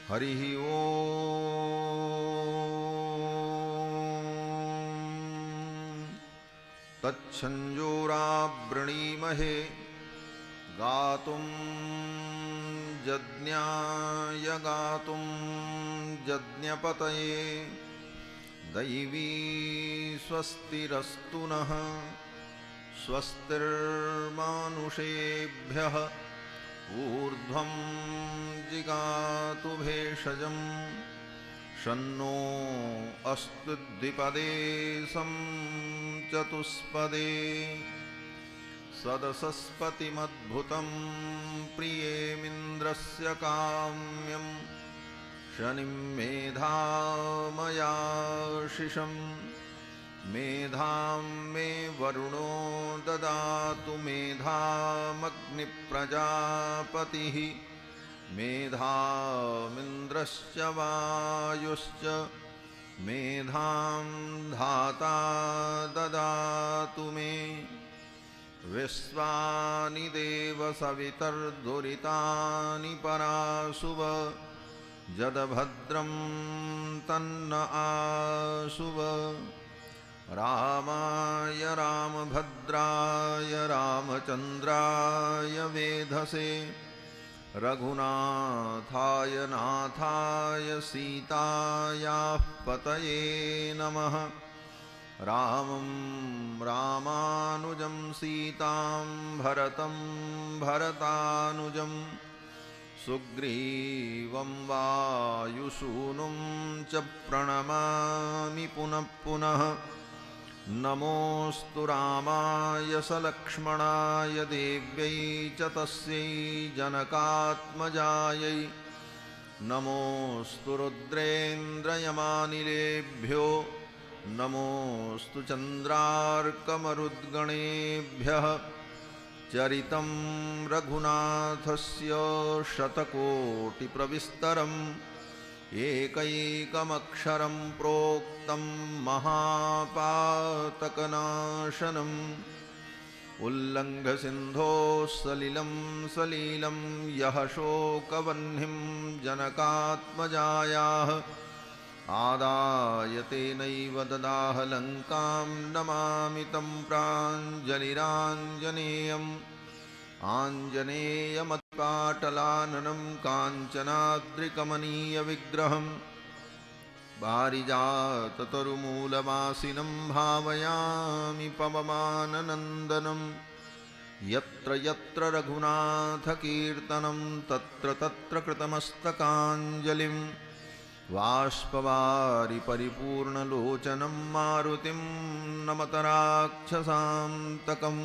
हरिः ओम् तच्छंजोरावृणीमहे गातुं यज्ञाय गातुं यज्ञपतये दैवी स्वस्तिरस्तु नः स्वस्तिर्मानुषेभ्यः ऊर्ध्वं जिगातु भेषजं शन्नो अस्तु द्विपदे सं चतुष्पदे सदसस्पतिमद्भुतं प्रियेमिन्द्रस्य काम्यं शनिं मेधामयाशिषं मेधां मे वरुणो ददातु मेधामग्निप्रजापतिः मेधामिन्द्रश्च वायुश्च मेधां धाता ददातु मे विश्वानि देव सवितर्दुरितानि पराशुव जदभद्रं तन्न आशुव रामाय रामभद्राय रामचन्द्राय वेधसे रघुनाथाय नाथाय सीतायाः पतये नमः रामं रामानुजं सीतां भरतं भरतानुजं सुग्रीवं वायुसूनुं च प्रणमामि पुनः पुनः नमोऽस्तु रामाय सलक्ष्मणाय देव्यै च तस्यै जनकात्मजायै नमोऽस्तु रुद्रेन्द्रयमानिलेभ्यो नमोऽस्तु चन्द्रार्कमरुद्गणेभ्यः चरितं रघुनाथस्य शतकोटिप्रविस्तरम् एकैकमक्षरं प्रोक्तं महापातकनाशनम् उल्लङ्घ्य सिन्धोः सलिलं सलीलं यः शोकवह्निं जनकात्मजायाः आदाय तेनैव ददाह लङ्कां नमामि तं प्राञ्जलिराञ्जनेयम् आञ्जनेयमत्पाटलाननं काञ्चनाद्रिकमनीयविग्रहं पारिजाततरुमूलवासिनं भावयामि पवमाननन्दनं यत्र यत्र रघुनाथकीर्तनं तत्र तत्र कृतमस्तकाञ्जलिं बाष्पवारि परिपूर्णलोचनं मारुतिं नमत राक्षसान्तकम्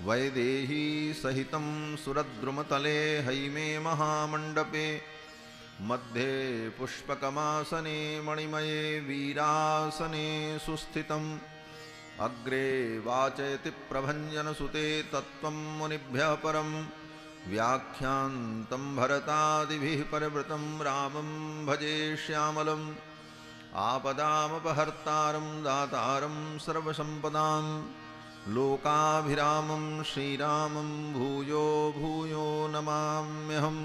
वैदेही सहितं सुरद्रुमतले हैमे महामण्डपे मध्ये पुष्पकमासने मणिमये वीरासने सुस्थितम् अग्रे वाचयति प्रभञ्जनसुते तत्त्वं मुनिभ्यः परं व्याख्यान्तं भरतादिभिः परिवृतं रामं भजे श्यामलम् आपदामपहर्तारं दातारं सर्वसम्पदां लोकाभिरामं श्रीरामं भूयो भूयो नमाम्यहम्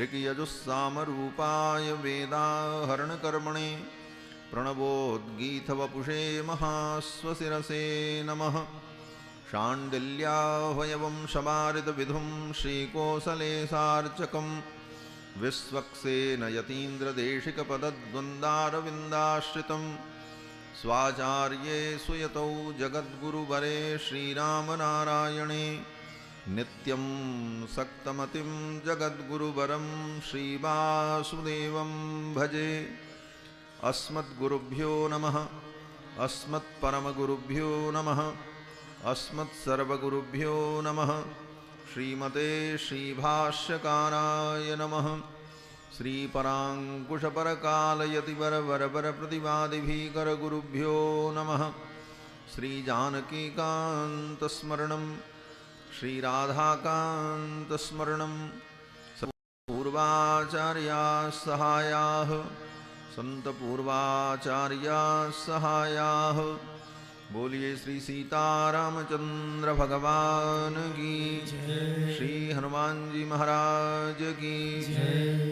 ऋक्यजुस्सामरूपाय वेदाहरणकर्मणे प्रणवोद्गीतवपुषे महास्वशिरसे नमः शाण्डिल्याह्वयवं शमारितविधुं श्रीकोसलेशार्चकं विश्वक्सेन यतीन्द्रदेशिकपदद्वन्द्वारविन्दाश्रितं स्वाचार्ये सुयतौ जगद्गुरुवरे श्रीरामनारायणे नित्यं सक्तमतिं जगद्गुरुवरं श्रीवासुदेवं भजे। अस्मद्गुरुभ्यो नमः, अस्मत्परमगुरुभ्यो नमः, अस्मत्सर्वगुरुभ्यो नमः। श्रीमते श्रीभाष्यकाराय नमः। श्रीपराङ्कुशपरकालयतिवरवरप्रतिवादिभीकरगुरुभ्यो नमः। श्रीजानकीकान्तस्मरणं श्रीराधाकान्तस्मरणं पूर्वाचार्याः सहायाः सन्तपूर्वाचार्याः सहायाः। बोलिए श्री सीतारामचंद्र भगवान की, श्री हनुमान जी महाराज की,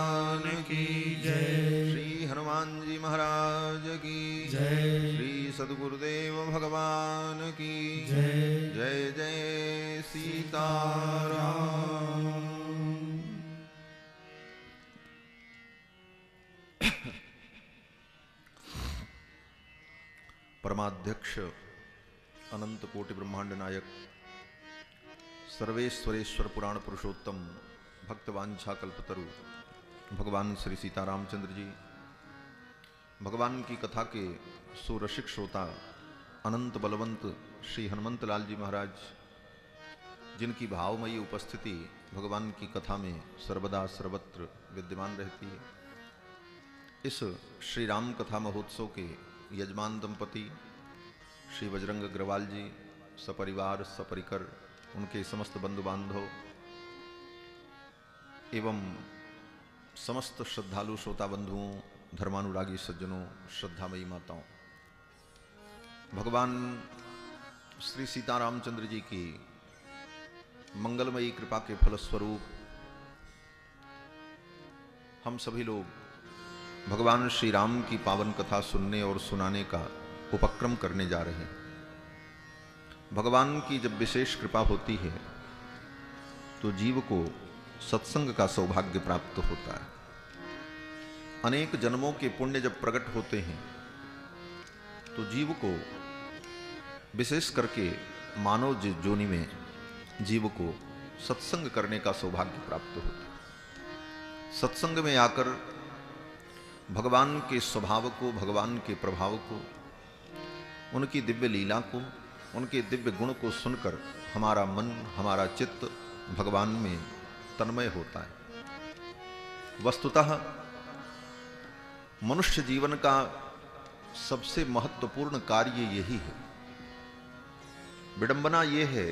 भगवान की जय। श्री हनुमान जी महाराज की जय। श्री सद्गुरुदेव भगवान की जय। जय जय सीताराम। परमाध्यक्ष अनंत कोटि ब्रह्मांड नायक सर्वेश्वरेश्वर पुराण पुरुषोत्तम भक्तवांछा कल्पतरु भगवान श्री सीतारामचंद्र जी, भगवान की कथा के सुरसिक श्रोता अनंत बलवंत श्री हनुमंत लाल जी महाराज, जिनकी भावमयी उपस्थिति भगवान की कथा में सर्वदा सर्वत्र विद्यमान रहती है। इस श्री राम कथा महोत्सव के यजमान दंपति श्री बजरंग अग्रवाल जी सपरिवार सपरिकर, उनके समस्त बंधु बांधव एवं समस्त श्रद्धालु श्रोता बंधुओं, धर्मानुरागी सज्जनों, श्रद्धामयी माताओं, भगवान श्री सीतारामचंद्र जी की मंगलमयी कृपा के फलस्वरूप हम सभी लोग भगवान श्री राम की पावन कथा सुनने और सुनाने का उपक्रम करने जा रहे हैं। भगवान की जब विशेष कृपा होती है तो जीव को सत्संग का सौभाग्य प्राप्त होता है। अनेक जन्मों के पुण्य जब प्रकट होते हैं तो जीव को विशेष करके मानव जोनि में जीव को सत्संग करने का सौभाग्य प्राप्त होता है। सत्संग में आकर भगवान के स्वभाव को, भगवान के प्रभाव को, उनकी दिव्य लीला को, उनके दिव्य गुण को सुनकर हमारा मन, हमारा चित्त भगवान में तन्मय होता है। वस्तुतः मनुष्य जीवन का सबसे महत्वपूर्ण कार्य यही है। विडंबना यह है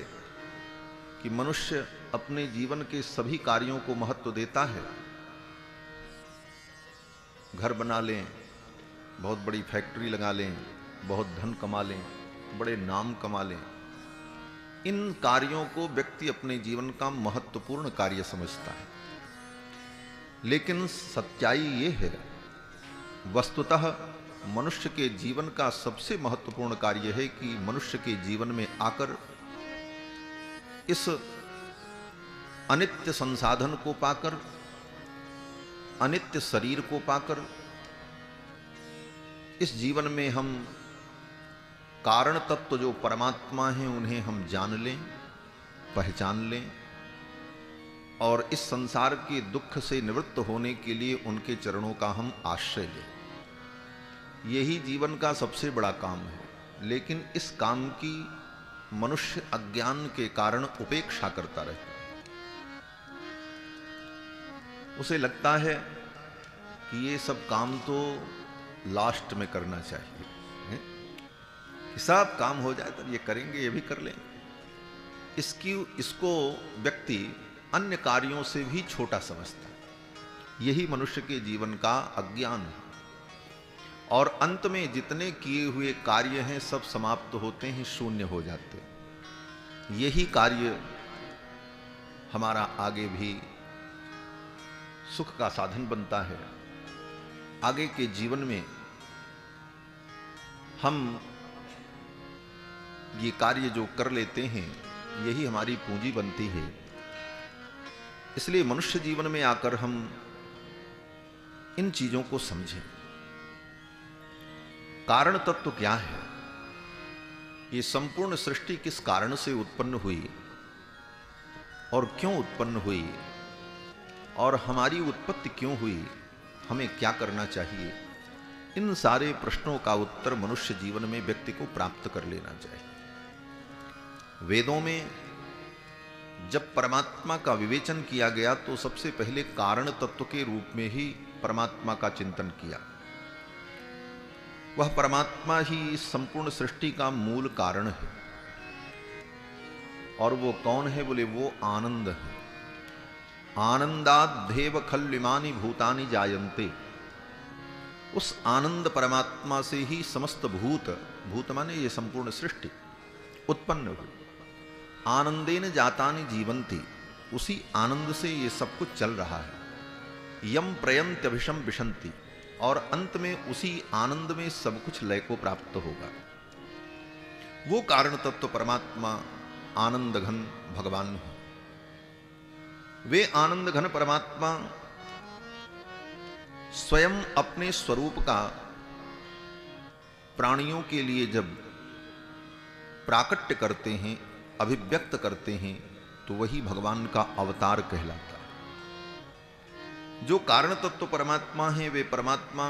कि मनुष्य अपने जीवन के सभी कार्यों को महत्व देता है। घर बना लें, बहुत बड़ी फैक्ट्री लगा लें, बहुत धन कमा लें, बड़े नाम कमा लें, इन कार्यों को व्यक्ति अपने जीवन का महत्वपूर्ण कार्य समझता है। लेकिन सच्चाई ये है, वस्तुतः मनुष्य के जीवन का सबसे महत्वपूर्ण कार्य है कि मनुष्य के जीवन में आकर इस अनित्य संसाधन को पाकर, अनित्य शरीर को पाकर, इस जीवन में हम कारण तत्व जो परमात्मा हैं उन्हें हम जान लें, पहचान लें और इस संसार के दुख से निवृत्त होने के लिए उनके चरणों का हम आश्रय लें। यही जीवन का सबसे बड़ा काम है। लेकिन इस काम की मनुष्य अज्ञान के कारण उपेक्षा करता रहता है। उसे लगता है कि ये सब काम तो लास्ट में करना चाहिए, कि सब काम हो जाए तब ये करेंगे, ये भी कर लें। इसको व्यक्ति अन्य कार्यों से भी छोटा समझता है। यही मनुष्य के जीवन का अज्ञान है। और अंत में जितने किए हुए कार्य हैं सब समाप्त होते हैं, शून्य हो जाते हैं। यही कार्य हमारा आगे भी सुख का साधन बनता है। आगे के जीवन में हम ये कार्य जो कर लेते हैं यही हमारी पूंजी बनती है। इसलिए मनुष्य जीवन में आकर हम इन चीजों को समझें। कारण तत्व क्या है? ये संपूर्ण सृष्टि किस कारण से उत्पन्न हुई और क्यों उत्पन्न हुई और हमारी उत्पत्ति क्यों हुई, हमें क्या करना चाहिए, इन सारे प्रश्नों का उत्तर मनुष्य जीवन में व्यक्ति को प्राप्त कर लेना चाहिए। वेदों में जब परमात्मा का विवेचन किया गया तो सबसे पहले कारण तत्व के रूप में ही परमात्मा का चिंतन किया। वह परमात्मा ही इस संपूर्ण सृष्टि का मूल कारण है। और वो कौन है? बोले वो आनंद है। आनंदाद्धेव खल्विमानि भूतानि जायन्ते। उस आनंद परमात्मा से ही समस्त भूत माने ये संपूर्ण सृष्टि उत्पन्न हुई। आनंदेन जातानि जीवन्ति, उसी आनंद से ये सब कुछ चल रहा है। यम प्रयंत्यभिषम विशंति, और अंत में उसी आनंद में सब कुछ लय को प्राप्त होगा। वो कारण तत्व परमात्मा आनंद घन भगवान है। वे आनंद घन परमात्मा स्वयं अपने स्वरूप का प्राणियों के लिए जब प्राकट्य करते हैं, अभिव्यक्त करते हैं, तो वही भगवान का अवतार कहलाता है। जो कारण तत्व परमात्मा है, वे परमात्मा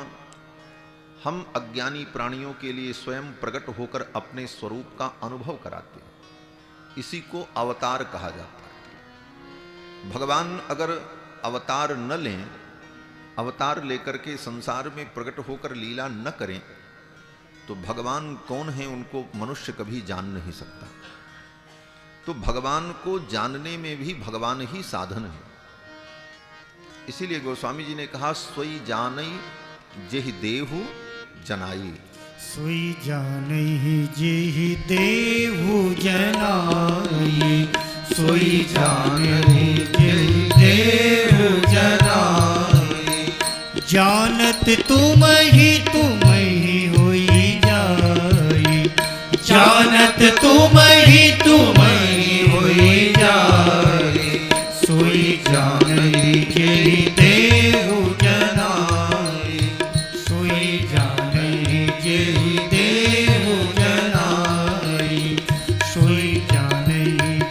हम अज्ञानी प्राणियों के लिए स्वयं प्रकट होकर अपने स्वरूप का अनुभव कराते हैं। इसी को अवतार कहा जाता है। भगवान अगर अवतार न लें, अवतार लेकर के संसार में प्रकट होकर लीला न करें, तो भगवान कौन है उनको मनुष्य कभी जान नहीं सकता। तो भगवान को जानने में भी भगवान ही साधन है। इसीलिए गोस्वामी जी ने कहा, सोई जानई जेहि देहु जनाई। सोई जानई जेहि देहु जनाई, सोई जानई जेहि देहु जनाई। जानत तुम ही होई जाई, जानत तुम ही होई जाई। सोई जानई जेहि देहु जनाई, सोई जानई जेहि देहु जनाई, सोई जानई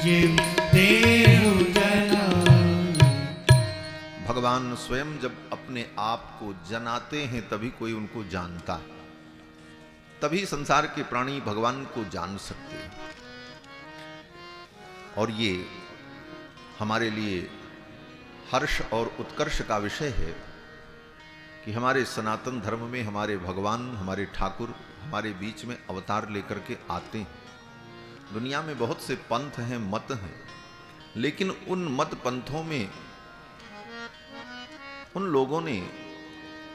जेहि देहु जनाई। भगवान स्वयं जब अपने आप को जनाते हैं तभी कोई उनको जानता है, तभी संसार के प्राणी भगवान को जान सकते हैं। और ये हमारे लिए हर्ष और उत्कर्ष का विषय है कि हमारे सनातन धर्म में हमारे भगवान, हमारे ठाकुर हमारे बीच में अवतार लेकर के आते हैं। दुनिया में बहुत से पंथ हैं, मत हैं, लेकिन उन मत पंथों में उन लोगों ने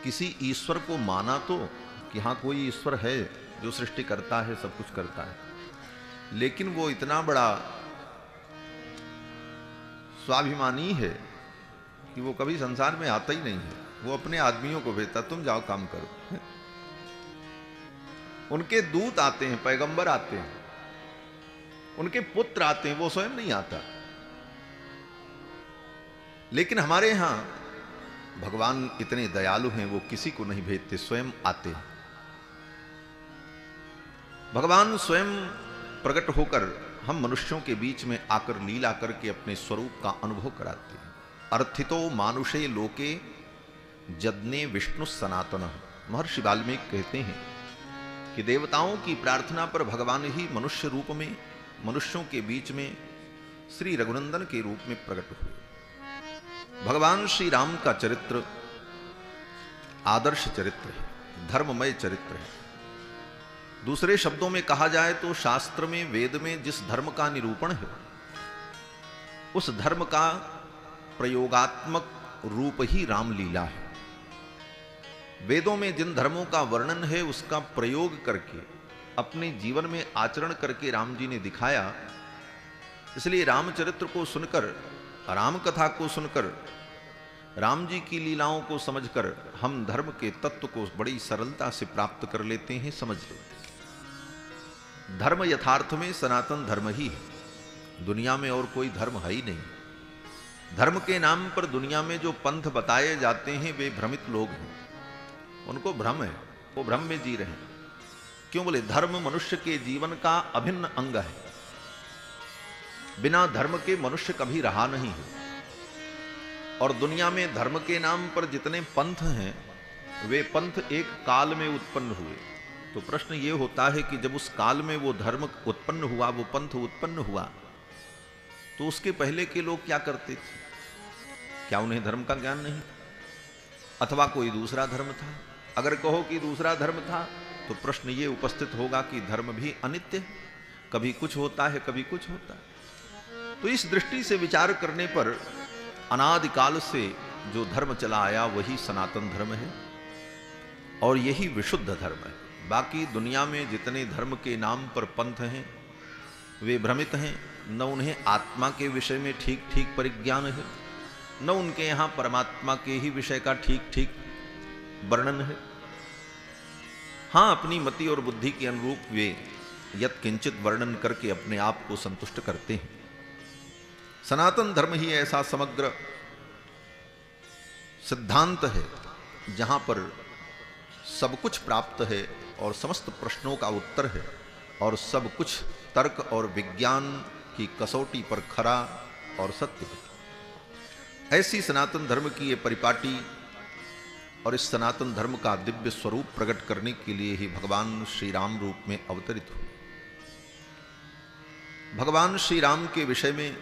किसी ईश्वर को माना तो कि हाँ कोई ईश्वर है जो सृष्टि करता है, सब कुछ करता है, लेकिन वो इतना बड़ा स्वाभिमानी है कि वो कभी संसार में आता ही नहीं है। वो अपने आदमियों को भेजता, तुम जाओ काम करो। उनके दूत आते हैं, पैगंबर आते हैं, उनके पुत्र आते हैं, वो स्वयं नहीं आता। लेकिन हमारे यहां भगवान इतने दयालु हैं, वो किसी को नहीं भेजते, स्वयं आते हैं। भगवान स्वयं प्रकट होकर हम मनुष्यों के बीच में आकर लीला करके अपने स्वरूप का अनुभव कराते हैं। अर्थितो मानुषे लोके जदने विष्णु सनातन। महर्षि वाल्मीकि कहते हैं कि देवताओं की प्रार्थना पर भगवान ही मनुष्य रूप में मनुष्यों के बीच में श्री रघुनंदन के रूप में प्रकट हुए। भगवान श्री राम का चरित्र आदर्श चरित्र है, धर्ममय चरित्र है। दूसरे शब्दों में कहा जाए तो शास्त्र में, वेद में जिस धर्म का निरूपण है, उस धर्म का प्रयोगात्मक रूप ही रामलीला है। वेदों में जिन धर्मों का वर्णन है, उसका प्रयोग करके अपने जीवन में आचरण करके राम जी ने दिखाया। इसलिए रामचरित्र को सुनकर, राम कथा को सुनकर, राम जी की लीलाओं को समझकर हम धर्म के तत्व को बड़ी सरलता से प्राप्त कर लेते हैं, समझ लेते हैं। धर्म यथार्थ में सनातन धर्म ही है, दुनिया में और कोई धर्म है ही नहीं। धर्म के नाम पर दुनिया में जो पंथ बताए जाते हैं, वे भ्रमित लोग हैं, उनको भ्रम है, वो भ्रम में जी रहे हैं। क्यों बोले? धर्म मनुष्य के जीवन का अभिन्न अंग है। बिना धर्म के मनुष्य कभी रहा नहीं है। और दुनिया में धर्म के नाम पर जितने पंथ हैं, वे पंथ एक काल में उत्पन्न हुए। तो प्रश्न ये होता है कि जब उस काल में वो धर्म उत्पन्न हुआ, वो पंथ उत्पन्न हुआ, तो उसके पहले के लोग क्या करते थे? क्या उन्हें धर्म का ज्ञान नहीं? अथवा कोई दूसरा धर्म था? अगर कहो कि दूसरा धर्म था, तो प्रश्न ये उपस्थित होगा कि धर्म भी अनित्य है, कभी कुछ होता है, कभी कुछ होता है। तो इस दृष्टि से विचार करने पर अनादिकाल से जो धर्म चला आया वही सनातन धर्म है और यही विशुद्ध धर्म है। बाकी दुनिया में जितने धर्म के नाम पर पंथ हैं, वे भ्रमित हैं, न उन्हें आत्मा के विषय में ठीक ठीक परिज्ञान है, न उनके यहां परमात्मा के ही विषय का ठीक ठीक वर्णन है। हां, अपनी मति और बुद्धि के अनुरूप वे यत किंचित वर्णन करके अपने आप को संतुष्ट करते हैं। सनातन धर्म ही ऐसा समग्र सिद्धांत है जहां पर सब कुछ प्राप्त है और समस्त प्रश्नों का उत्तर है और सब कुछ तर्क और विज्ञान की कसौटी पर खरा और सत्य है। ऐसी सनातन धर्म की ये परिपाटी और इस सनातन धर्म का दिव्य स्वरूप प्रकट करने के लिए ही भगवान श्री राम रूप में अवतरित हुए। भगवान श्री राम के विषय में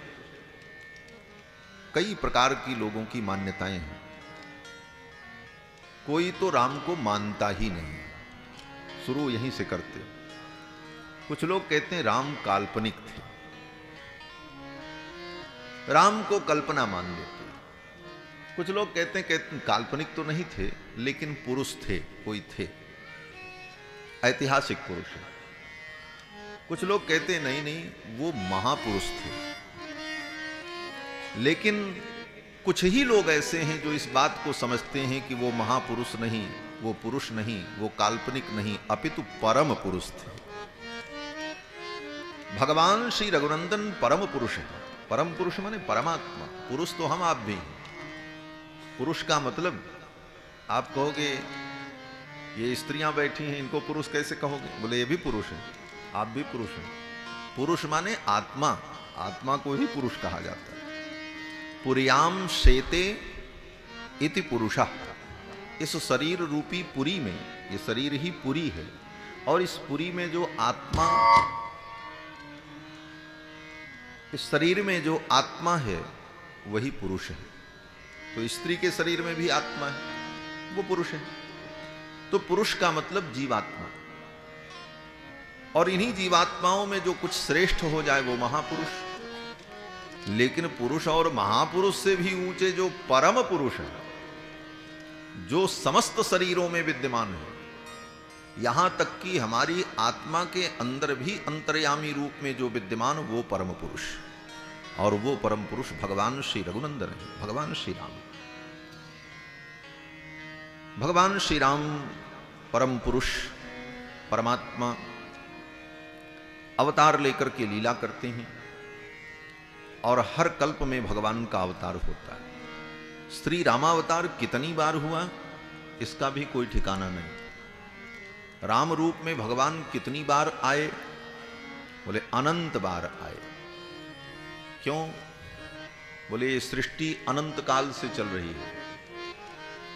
कई प्रकार की लोगों की मान्यताएं हैं। कोई तो राम को मानता ही नहीं, शुरू यहीं से करते। कुछ लोग कहते हैं राम काल्पनिक थे, राम को कल्पना मान लेते। कुछ लोग कहते हैं काल्पनिक तो नहीं थे लेकिन पुरुष थे, कोई थे, ऐतिहासिक पुरुष है। कुछ लोग कहते हैं नहीं नहीं वो महापुरुष थे। लेकिन कुछ ही लोग ऐसे हैं जो इस बात को समझते हैं कि वो महापुरुष नहीं, वो पुरुष नहीं, वो काल्पनिक नहीं, अपितु परम पुरुष थे। भगवान श्री रघुनंदन परम पुरुष है। परम पुरुष माने परमात्मा। पुरुष तो हम आप भी हैं। पुरुष का मतलब आप कहोगे ये स्त्रियां बैठी हैं इनको पुरुष कैसे कहोगे? बोले ये भी पुरुष है, आप भी पुरुष हैं। पुरुष माने आत्मा, आत्मा को ही पुरुष कहा जाता है। पुर्याम शेते इति पुरुषः। इस शरीर रूपी पुरी में, ये शरीर ही पुरी है और इस पुरी में जो आत्मा, इस शरीर में जो आत्मा है वही पुरुष है। तो स्त्री के शरीर में भी आत्मा है, वो पुरुष है। तो पुरुष का मतलब जीवात्मा, और इन्हीं जीवात्माओं में जो कुछ श्रेष्ठ हो जाए वो महापुरुष। लेकिन पुरुष और महापुरुष से भी ऊंचे जो परम पुरुष है, जो समस्त शरीरों में विद्यमान है, यहां तक कि हमारी आत्मा के अंदर भी अंतर्यामी रूप में जो विद्यमान वो परम पुरुष, और वो परम पुरुष भगवान श्री रघुनंदन है, भगवान श्री राम। भगवान श्री राम परम पुरुष परमात्मा अवतार लेकर के लीला करते हैं और हर कल्प में भगवान का अवतार होता है। श्री रामावतार कितनी बार हुआ इसका भी कोई ठिकाना नहीं। राम रूप में भगवान कितनी बार आए? बोले अनंत बार आए। क्यों? बोले ये सृष्टि अनंत काल से चल रही है।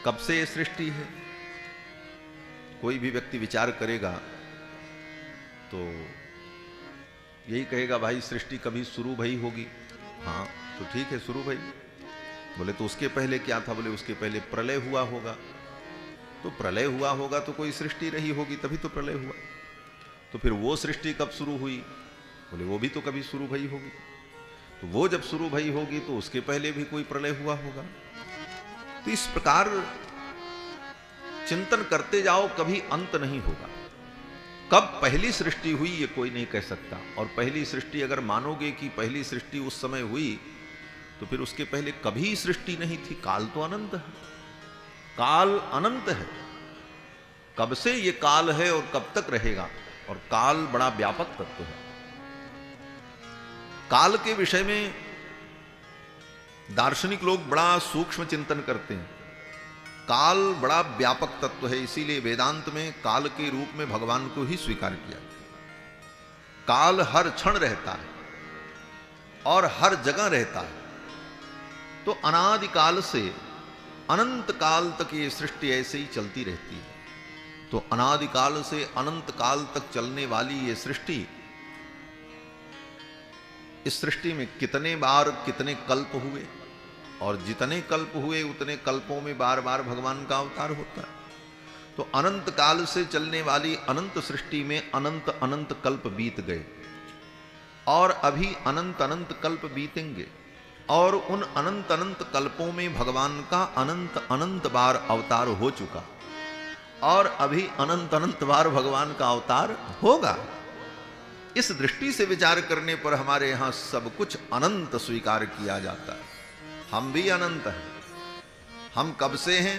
कब से ये सृष्टि है? कोई भी व्यक्ति विचार करेगा तो यही कहेगा भाई सृष्टि कभी शुरू भई होगी। हाँ तो ठीक है, शुरू भई। बोले तो उसके पहले क्या था? बोले उसके पहले प्रलय हुआ होगा। तो प्रलय हुआ होगा तो कोई सृष्टि रही होगी, तभी तो प्रलय हुआ। तो फिर वो सृष्टि कब शुरू हुई? बोले वो भी तो कभी शुरू भई होगी। तो वो जब शुरू भई होगी तो उसके पहले भी कोई प्रलय हुआ होगा। तो इस प्रकार चिंतन करते जाओ, कभी अंत नहीं होगा। कब पहली सृष्टि हुई ये कोई नहीं कह सकता। और पहली सृष्टि अगर मानोगे कि पहली सृष्टि उस समय हुई तो फिर उसके पहले कभी सृष्टि नहीं थी। काल तो अनंत है, काल अनंत है। कब से ये काल है और कब तक रहेगा? और काल बड़ा व्यापक तत्व है। काल के विषय में दार्शनिक लोग बड़ा सूक्ष्म चिंतन करते हैं। काल बड़ा व्यापक तत्व है, इसीलिए वेदांत में काल के रूप में भगवान को ही स्वीकार किया। काल हर क्षण रहता है और हर जगह रहता है। तो अनादिकाल से अनंत काल तक ये सृष्टि ऐसे ही चलती रहती है। तो अनादिकाल से अनंत काल तक चलने वाली ये सृष्टि, इस सृष्टि में कितने बार कितने कल्प हुए, और जितने कल्प हुए उतने कल्पों में बार बार भगवान का अवतार होता है। तो अनंत काल से चलने वाली अनंत सृष्टि में अनंत अनंत कल्प बीत गए, और अभी अनंत अनंत कल्प बीतेंगे, और उन अनंत अनंत कल्पों में भगवान का अनंत अनंत बार अवतार हो चुका, और अभी अनंत अनंत बार भगवान का अवतार होगा। इस दृष्टि से विचार करने पर हमारे यहां सब कुछ अनंत स्वीकार किया जाता है। हम भी अनंत हैं। हम कब से हैं?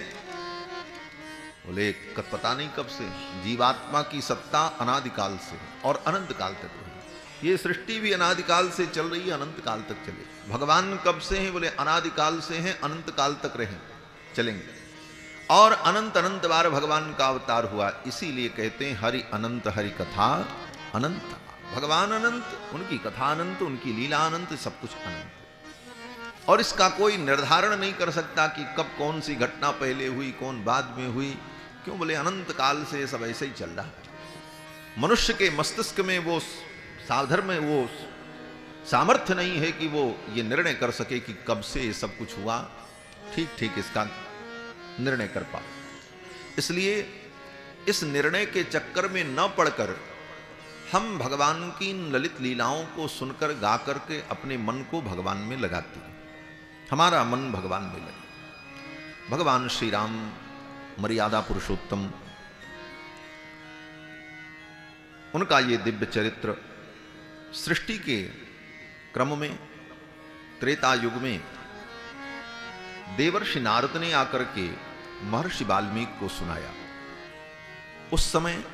बोले पता नहीं कब से। जीवात्मा की सत्ता अनादिकाल से और अनंत काल तक रही। ये सृष्टि भी अनादिकाल से चल रही है, अनंत काल तक चले। भगवान कब से हैं? बोले अनादिकाल से हैं, अनंत काल तक रहे चलेंगे। और अनंत अनंत बार भगवान का अवतार हुआ। इसीलिए कहते हैं हरि अनंत, हरि कथा अनंत। भगवान अनंत, उनकी कथा अनंत, उनकी लीला अनंत, सब कुछ अनंत। और इसका कोई निर्धारण नहीं कर सकता कि कब कौन सी घटना पहले हुई, कौन बाद में हुई। क्यों? बोले अनंत काल से सब ऐसे ही चल रहा है। मनुष्य के मस्तिष्क में वो साधर्म में वो सामर्थ्य नहीं है कि वो ये निर्णय कर सके कि कब से ये सब कुछ हुआ, ठीक ठीक इसका निर्णय कर पाए। इसलिए इस निर्णय के चक्कर में न पड़कर हम भगवान की ललित लीलाओं को सुनकर गा करके अपने मन को भगवान में लगाते हैं। हमारा मन भगवान में लगे। भगवान श्री राम मर्यादा पुरुषोत्तम, उनका ये दिव्य चरित्र सृष्टि के क्रम में त्रेता युग में देवर्षि नारद ने आकर के महर्षि वाल्मीकि को सुनाया। उस समय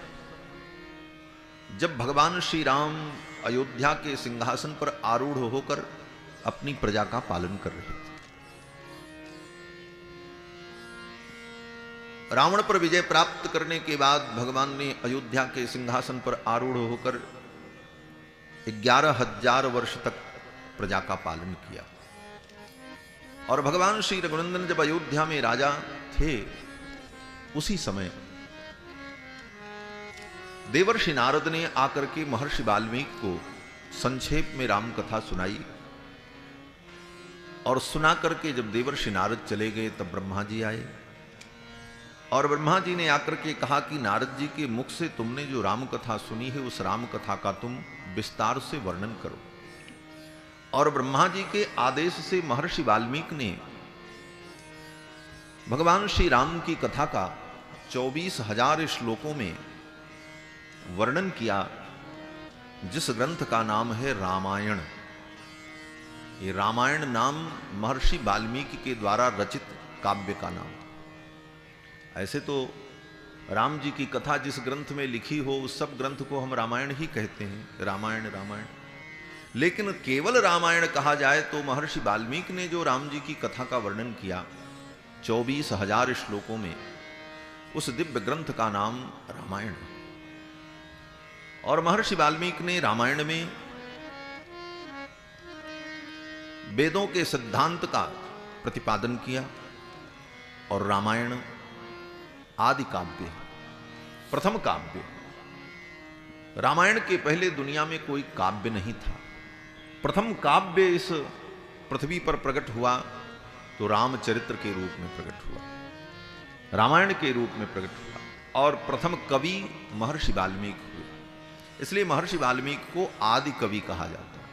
जब भगवान श्री राम अयोध्या के सिंहासन पर आरूढ़ होकर अपनी प्रजा का पालन कर रहे थे। रावण पर विजय प्राप्त करने के बाद भगवान ने अयोध्या के सिंहासन पर आरूढ़ होकर 11,000 वर्ष तक प्रजा का पालन किया। और भगवान श्री रघुनंदन जब अयोध्या में राजा थे, उसी समय देवर्षि नारद ने आकर के महर्षि वाल्मीकि को संक्षेप में राम कथा सुनाई। और सुना करके जब देवर्षि नारद चले गए तब ब्रह्मा जी आए। और ब्रह्मा जी ने आकर के कहा कि नारद जी के मुख से तुमने जो राम कथा सुनी है, उस राम कथा का तुम विस्तार से वर्णन करो। और ब्रह्मा जी के आदेश से महर्षि वाल्मीकि ने भगवान श्री राम की कथा का 24,000 श्लोकों में वर्णन किया, जिस ग्रंथ का नाम है रामायण। ये रामायण नाम महर्षि वाल्मीकि के द्वारा रचित काव्य का नाम। ऐसे तो राम जी की कथा जिस ग्रंथ में लिखी हो, उस सब ग्रंथ को हम रामायण ही कहते हैं, रामायण रामायण। लेकिन केवल रामायण कहा जाए तो महर्षि वाल्मीकि ने जो राम जी की कथा का वर्णन किया 24,000 श्लोकों में, उस दिव्य ग्रंथ का नाम रामायण। और महर्षि वाल्मीकि ने रामायण में वेदों के सिद्धांत का प्रतिपादन किया। और रामायण आदि काव्य, प्रथम काव्य। रामायण के पहले दुनिया में कोई काव्य नहीं था। प्रथम काव्य इस पृथ्वी पर प्रकट हुआ तो रामचरित्र के रूप में प्रकट हुआ, रामायण के रूप में प्रकट हुआ। और प्रथम कवि महर्षि वाल्मीकि हुए। इसलिए महर्षि वाल्मीकि को आदि कवि कहा जाता है।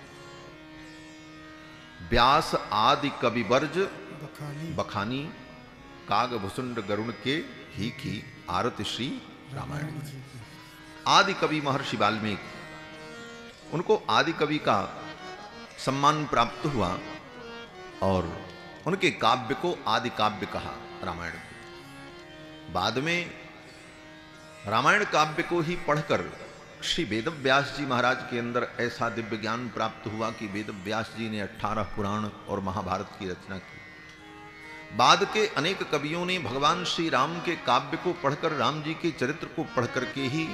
व्यास आदि कवि वर्ज बखानी, काग भुसुंड गरुण के ही की आरत श्री रामायण। आदि कवि महर्षि वाल्मीकि, उनको आदि कवि का सम्मान प्राप्त हुआ। और उनके काव्य को आदि काव्य कहा रामायण को। बाद में रामायण काव्य को ही पढ़कर श्री वेदव्यास जी महाराज के अंदर ऐसा दिव्य ज्ञान प्राप्त हुआ कि वेदव्यास जी ने 18 पुराण और महाभारत की रचना की। बाद के अनेक कवियों ने भगवान श्री राम के काव्य को पढ़कर, राम जी के चरित्र को पढ़कर के ही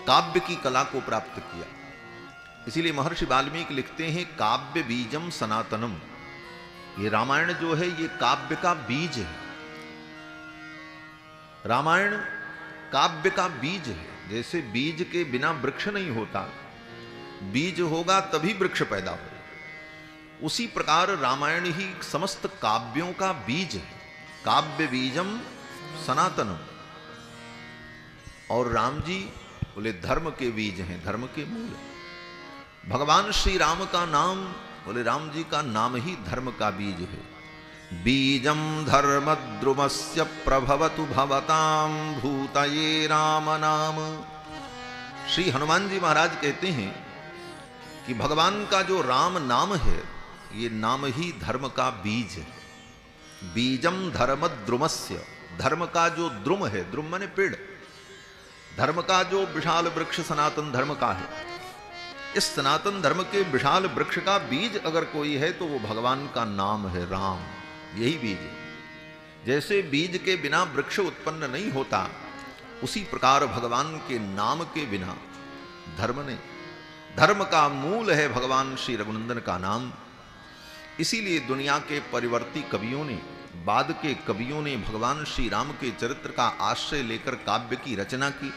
काव्य की कला को प्राप्त किया। इसीलिए महर्षि वाल्मीकि लिखते हैं काव्य बीजम सनातनम। ये रामायण जो है ये काव्य का बीज है। रामायण काव्य का बीज है। जैसे बीज के बिना वृक्ष नहीं होता, बीज होगा तभी वृक्ष पैदा हो, उसी प्रकार रामायण ही समस्त काव्यों का बीज है। काव्य बीजम सनातनम। और राम जी बोले धर्म के बीज हैं, धर्म के मूल। भगवान श्री राम का नाम, बोले राम जी का नाम ही धर्म का बीज है। बीजम धर्म द्रुमस्य प्रभवतु भवताम भूतये राम नाम। श्री हनुमान जी महाराज कहते हैं कि भगवान का जो राम नाम है, ये नाम ही धर्म का बीज है। बीजम धर्म द्रुमस्य, धर्म का जो द्रुम है, द्रुम माने पेड़, धर्म का जो विशाल वृक्ष सनातन धर्म का है, इस सनातन धर्म के विशाल वृक्ष का बीज अगर कोई है तो वो भगवान का नाम है, राम। यही बीज है। जैसे बीज के बिना वृक्ष उत्पन्न नहीं होता, उसी प्रकार भगवान के नाम के बिना धर्म नहीं। धर्म का मूल है भगवान श्री रघुनंदन का नाम। इसीलिए दुनिया के परिवर्ती कवियों ने, बाद के कवियों ने भगवान श्री राम के चरित्र का आश्रय लेकर काव्य की रचना की,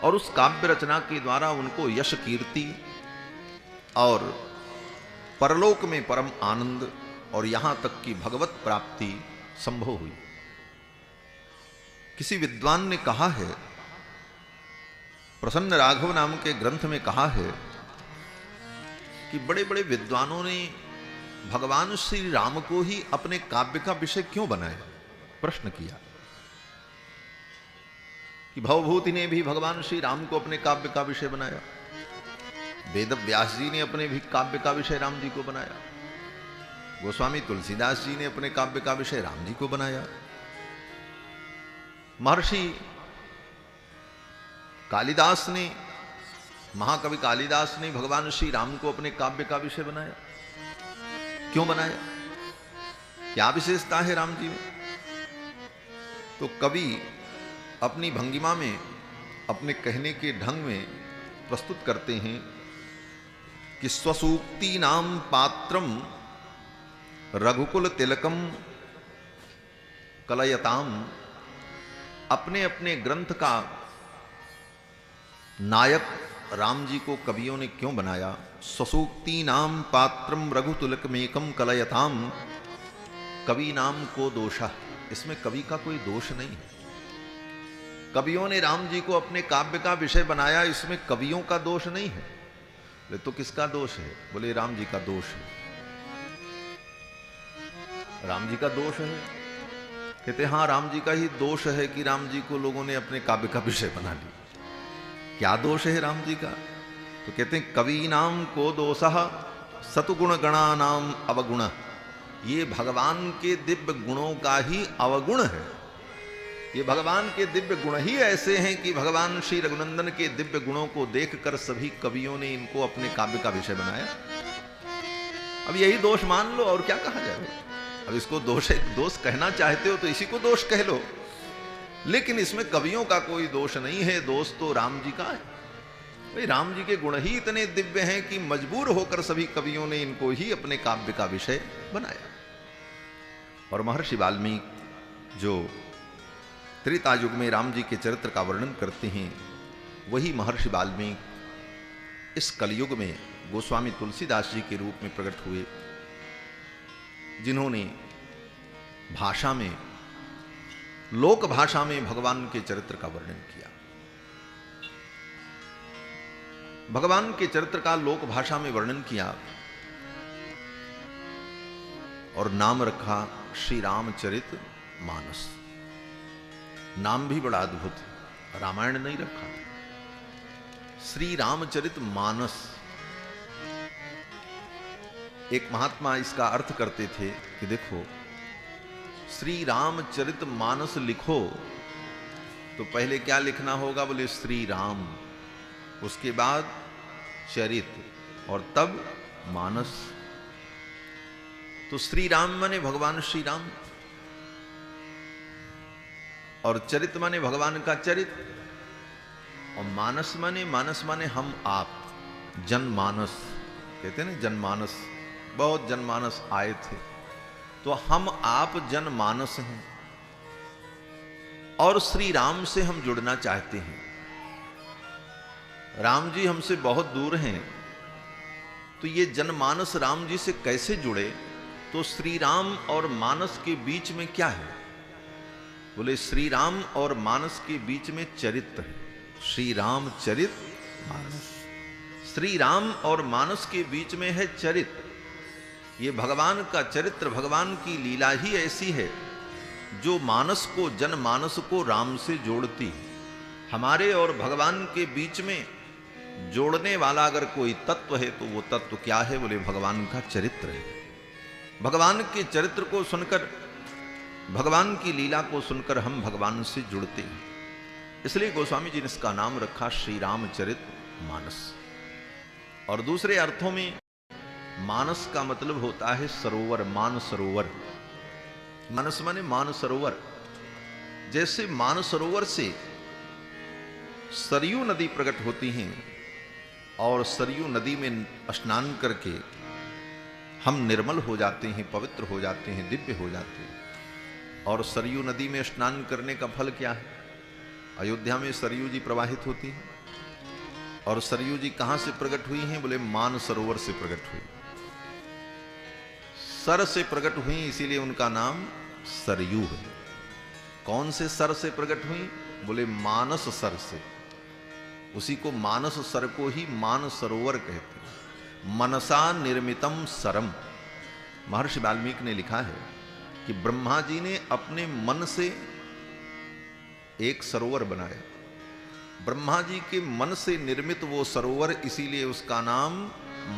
और उस काव्य रचना के द्वारा उनको यश कीर्ति और परलोक में परम आनंद और यहां तक कि भगवत प्राप्ति संभव हुई। किसी विद्वान ने कहा है, प्रसन्न राघव नाम के ग्रंथ में कहा है कि बड़े बड़े विद्वानों ने भगवान श्री राम को ही अपने काव्य का विषय क्यों बनाया। प्रश्न किया कि भवभूति ने भी भगवान श्री राम को अपने काव्य का विषय बनाया, वेद व्यास जी ने अपने भी काव्य का विषय राम जी को बनाया, गोस्वामी तुलसीदास जी ने अपने काव्य का विषय राम जी को बनाया, महर्षि कालिदास ने, महाकवि कालिदास ने भगवान श्री राम को अपने काव्य का विषय बनाया। क्यों बनाया? क्या विशेषता है राम जी में? तो कवि अपनी भंगिमा में, अपने कहने के ढंग में प्रस्तुत करते हैं कि स्वसूक्ति नाम पात्रम रघुकुल तिलकम कलयताम। अपने अपने ग्रंथ का नायक राम जी को कवियों ने क्यों बनाया? स्वसूक्ति नाम पात्रम रघुतुलकमेकम कलयताम। कवि नाम को दोषा, इसमें कवि का कोई दोष नहीं है। कवियों ने राम जी को अपने काव्य का विषय बनाया, इसमें कवियों का दोष नहीं है। तो किसका दोष है? बोले राम जी का दोष है। राम जी का दोष है? कहते हाँ, राम जी का ही दोष है कि राम जी को लोगों ने अपने काव्य का विषय बना लिया। क्या दोष है राम जी का? तो कहते हैं कवि नाम को दोषः सतुगुण गणा नाम अवगुण। ये भगवान के दिव्य गुणों का ही अवगुण है। ये भगवान के दिव्य गुण ही ऐसे हैं कि भगवान श्री रघुनंदन के दिव्य गुणों को देखकर सभी कवियों ने इनको अपने काव्य का विषय बनाया। अब यही दोष मान लो, और क्या कहा जाए? अब इसको दोष कहना चाहते हो तो इसी को दोष कह लो, लेकिन इसमें कवियों का कोई दोष नहीं है। दोष तो राम जी का है। भाई राम जी के गुण ही इतने दिव्य हैं कि मजबूर होकर सभी कवियों ने इनको ही अपने काव्य का विषय बनाया। और महर्षि वाल्मीकि जो त्रेता युग में राम जी के चरित्र का वर्णन करते हैं, वही महर्षि वाल्मीकि इस कलयुग में गोस्वामी तुलसीदास जी के रूप में प्रकट हुए, जिन्होंने भाषा में, लोक भाषा में भगवान के चरित्र का वर्णन किया। भगवान के चरित्र का लोक भाषा में वर्णन किया और नाम रखा श्री रामचरित मानस। नाम भी बड़ा अद्भुत है, रामायण नहीं रखा, श्री रामचरित मानस। एक महात्मा इसका अर्थ करते थे कि देखो, श्री रामचरित मानस लिखो तो पहले क्या लिखना होगा? बोले श्री राम, उसके बाद चरित और तब मानस। तो श्री राम माने भगवान श्री राम, और चरित माने भगवान का चरित, और मानस माने हम आप, जनमानस कहते हैं ना, जनमानस। बहुत जनमानस आए थे, तो हम आप जनमानस हैं और श्री राम से हम जुड़ना चाहते हैं। राम जी हमसे बहुत दूर हैं, तो ये जनमानस राम जी से कैसे जुड़े? तो श्री राम और मानस के बीच में क्या है? बोले श्री राम और मानस के बीच में चरित्र है, श्री राम चरित मानस। श्री राम और मानस के बीच में है चरित्र। ये भगवान का चरित्र, भगवान की लीला ही ऐसी है जो मानस को, जनमानस को राम से जोड़ती है। हमारे और भगवान के बीच में जोड़ने वाला अगर कोई तत्व है तो वो तत्व क्या है? बोले भगवान का चरित्र है। भगवान के चरित्र को सुनकर, भगवान की लीला को सुनकर हम भगवान से जुड़ते हैं। इसलिए गोस्वामी जी ने इसका नाम रखा श्री रामचरित मानस। और दूसरे अर्थों में मानस का मतलब होता है सरोवर, मान सरोवर। मानस माने मान सरोवर। जैसे मान सरोवर से सरयू नदी प्रकट होती हैं और सरयू नदी में स्नान करके हम निर्मल हो जाते हैं, पवित्र हो जाते हैं, दिव्य हो जाते हैं। और सरयू नदी में स्नान करने का फल क्या है? अयोध्या में सरयू जी प्रवाहित होती हैं। और सरयू जी कहां से प्रकट हुई हैं? बोले मान सरोवर से प्रकट हुई। सर से प्रकट हुई, इसीलिए उनका नाम सरयू है। कौन से सर से प्रकट हुई? बोले मानस सर से। उसी को मानस सर को ही मान सरोवर कहते हैं। मनसा निर्मितम सरम। महर्षि वाल्मीकि ने लिखा है कि ब्रह्मा जी ने अपने मन से एक सरोवर बनाया। ब्रह्मा जी के मन से निर्मित वो सरोवर, इसीलिए उसका नाम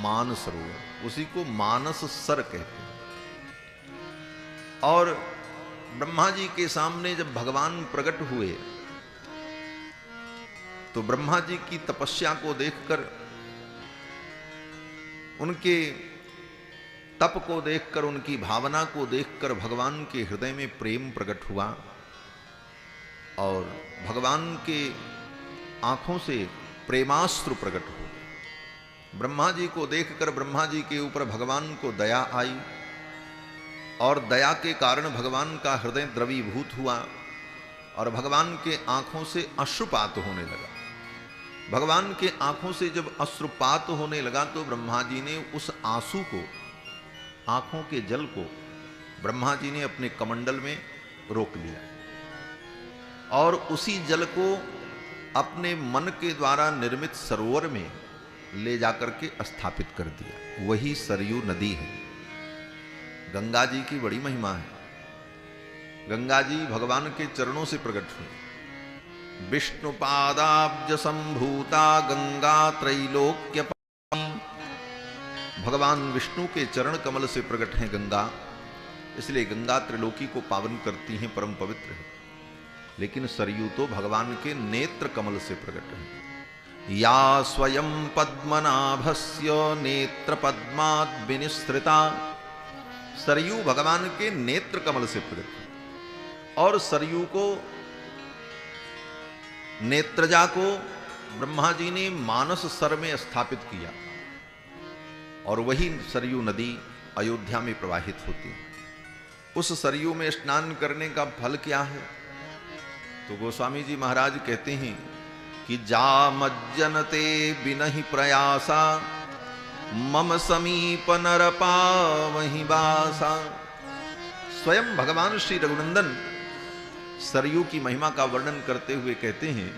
मान सरोवर, उसी को मानस सर कहते हैं। और ब्रह्मा जी के सामने जब भगवान प्रकट हुए तो ब्रह्मा जी की तपस्या को देखकर, उनके तप को देखकर, उनकी भावना को देखकर भगवान के हृदय में प्रेम प्रकट हुआ। और भगवान के आंखों से प्रेमास्त्र प्रकट हुए। ब्रह्मा जी को देखकर ब्रह्मा जी के ऊपर भगवान को दया आई और दया के कारण भगवान का हृदय द्रवीभूत हुआ और भगवान के आंखों से अश्रुपात होने लगा। भगवान के आंखों से जब अश्रुपात होने लगा तो ब्रह्मा जी ने उस आंसू को, आंखों के जल को ब्रह्मा जी ने अपने कमंडल में रोक लिया और उसी जल को अपने मन के द्वारा निर्मित सरोवर में ले जाकर के स्थापित कर दिया। वही सरयू नदी है। गंगा जी की बड़ी महिमा है। गंगा जी भगवान के चरणों से प्रकट हुई। विष्णु पादाब्ज संभूता गंगा त्रैलोक्य। भगवान विष्णु के चरण कमल से प्रकट है गंगा, इसलिए गंगा त्रिलोकी को पावन करती हैं, परम पवित्र है। लेकिन सरयू तो भगवान के नेत्र कमल से प्रकट है। या स्वयं पद्मनाभस्य नेत्र पद्मात् विनिसृता। सरयू भगवान के नेत्र कमल से प्रकट है। और सरयू को, नेत्रजा को ब्रह्मा जी ने मानस सर में स्थापित किया और वही सरयू नदी अयोध्या में प्रवाहित होती है। उस सरयू में स्नान करने का फल क्या है? तो गोस्वामी जी महाराज कहते हैं कि जा मज्जनते बिनहि प्रयासा मम समीप नर पावहि बासा। स्वयं भगवान श्री रघुनंदन सरयू की महिमा का वर्णन करते हुए कहते हैं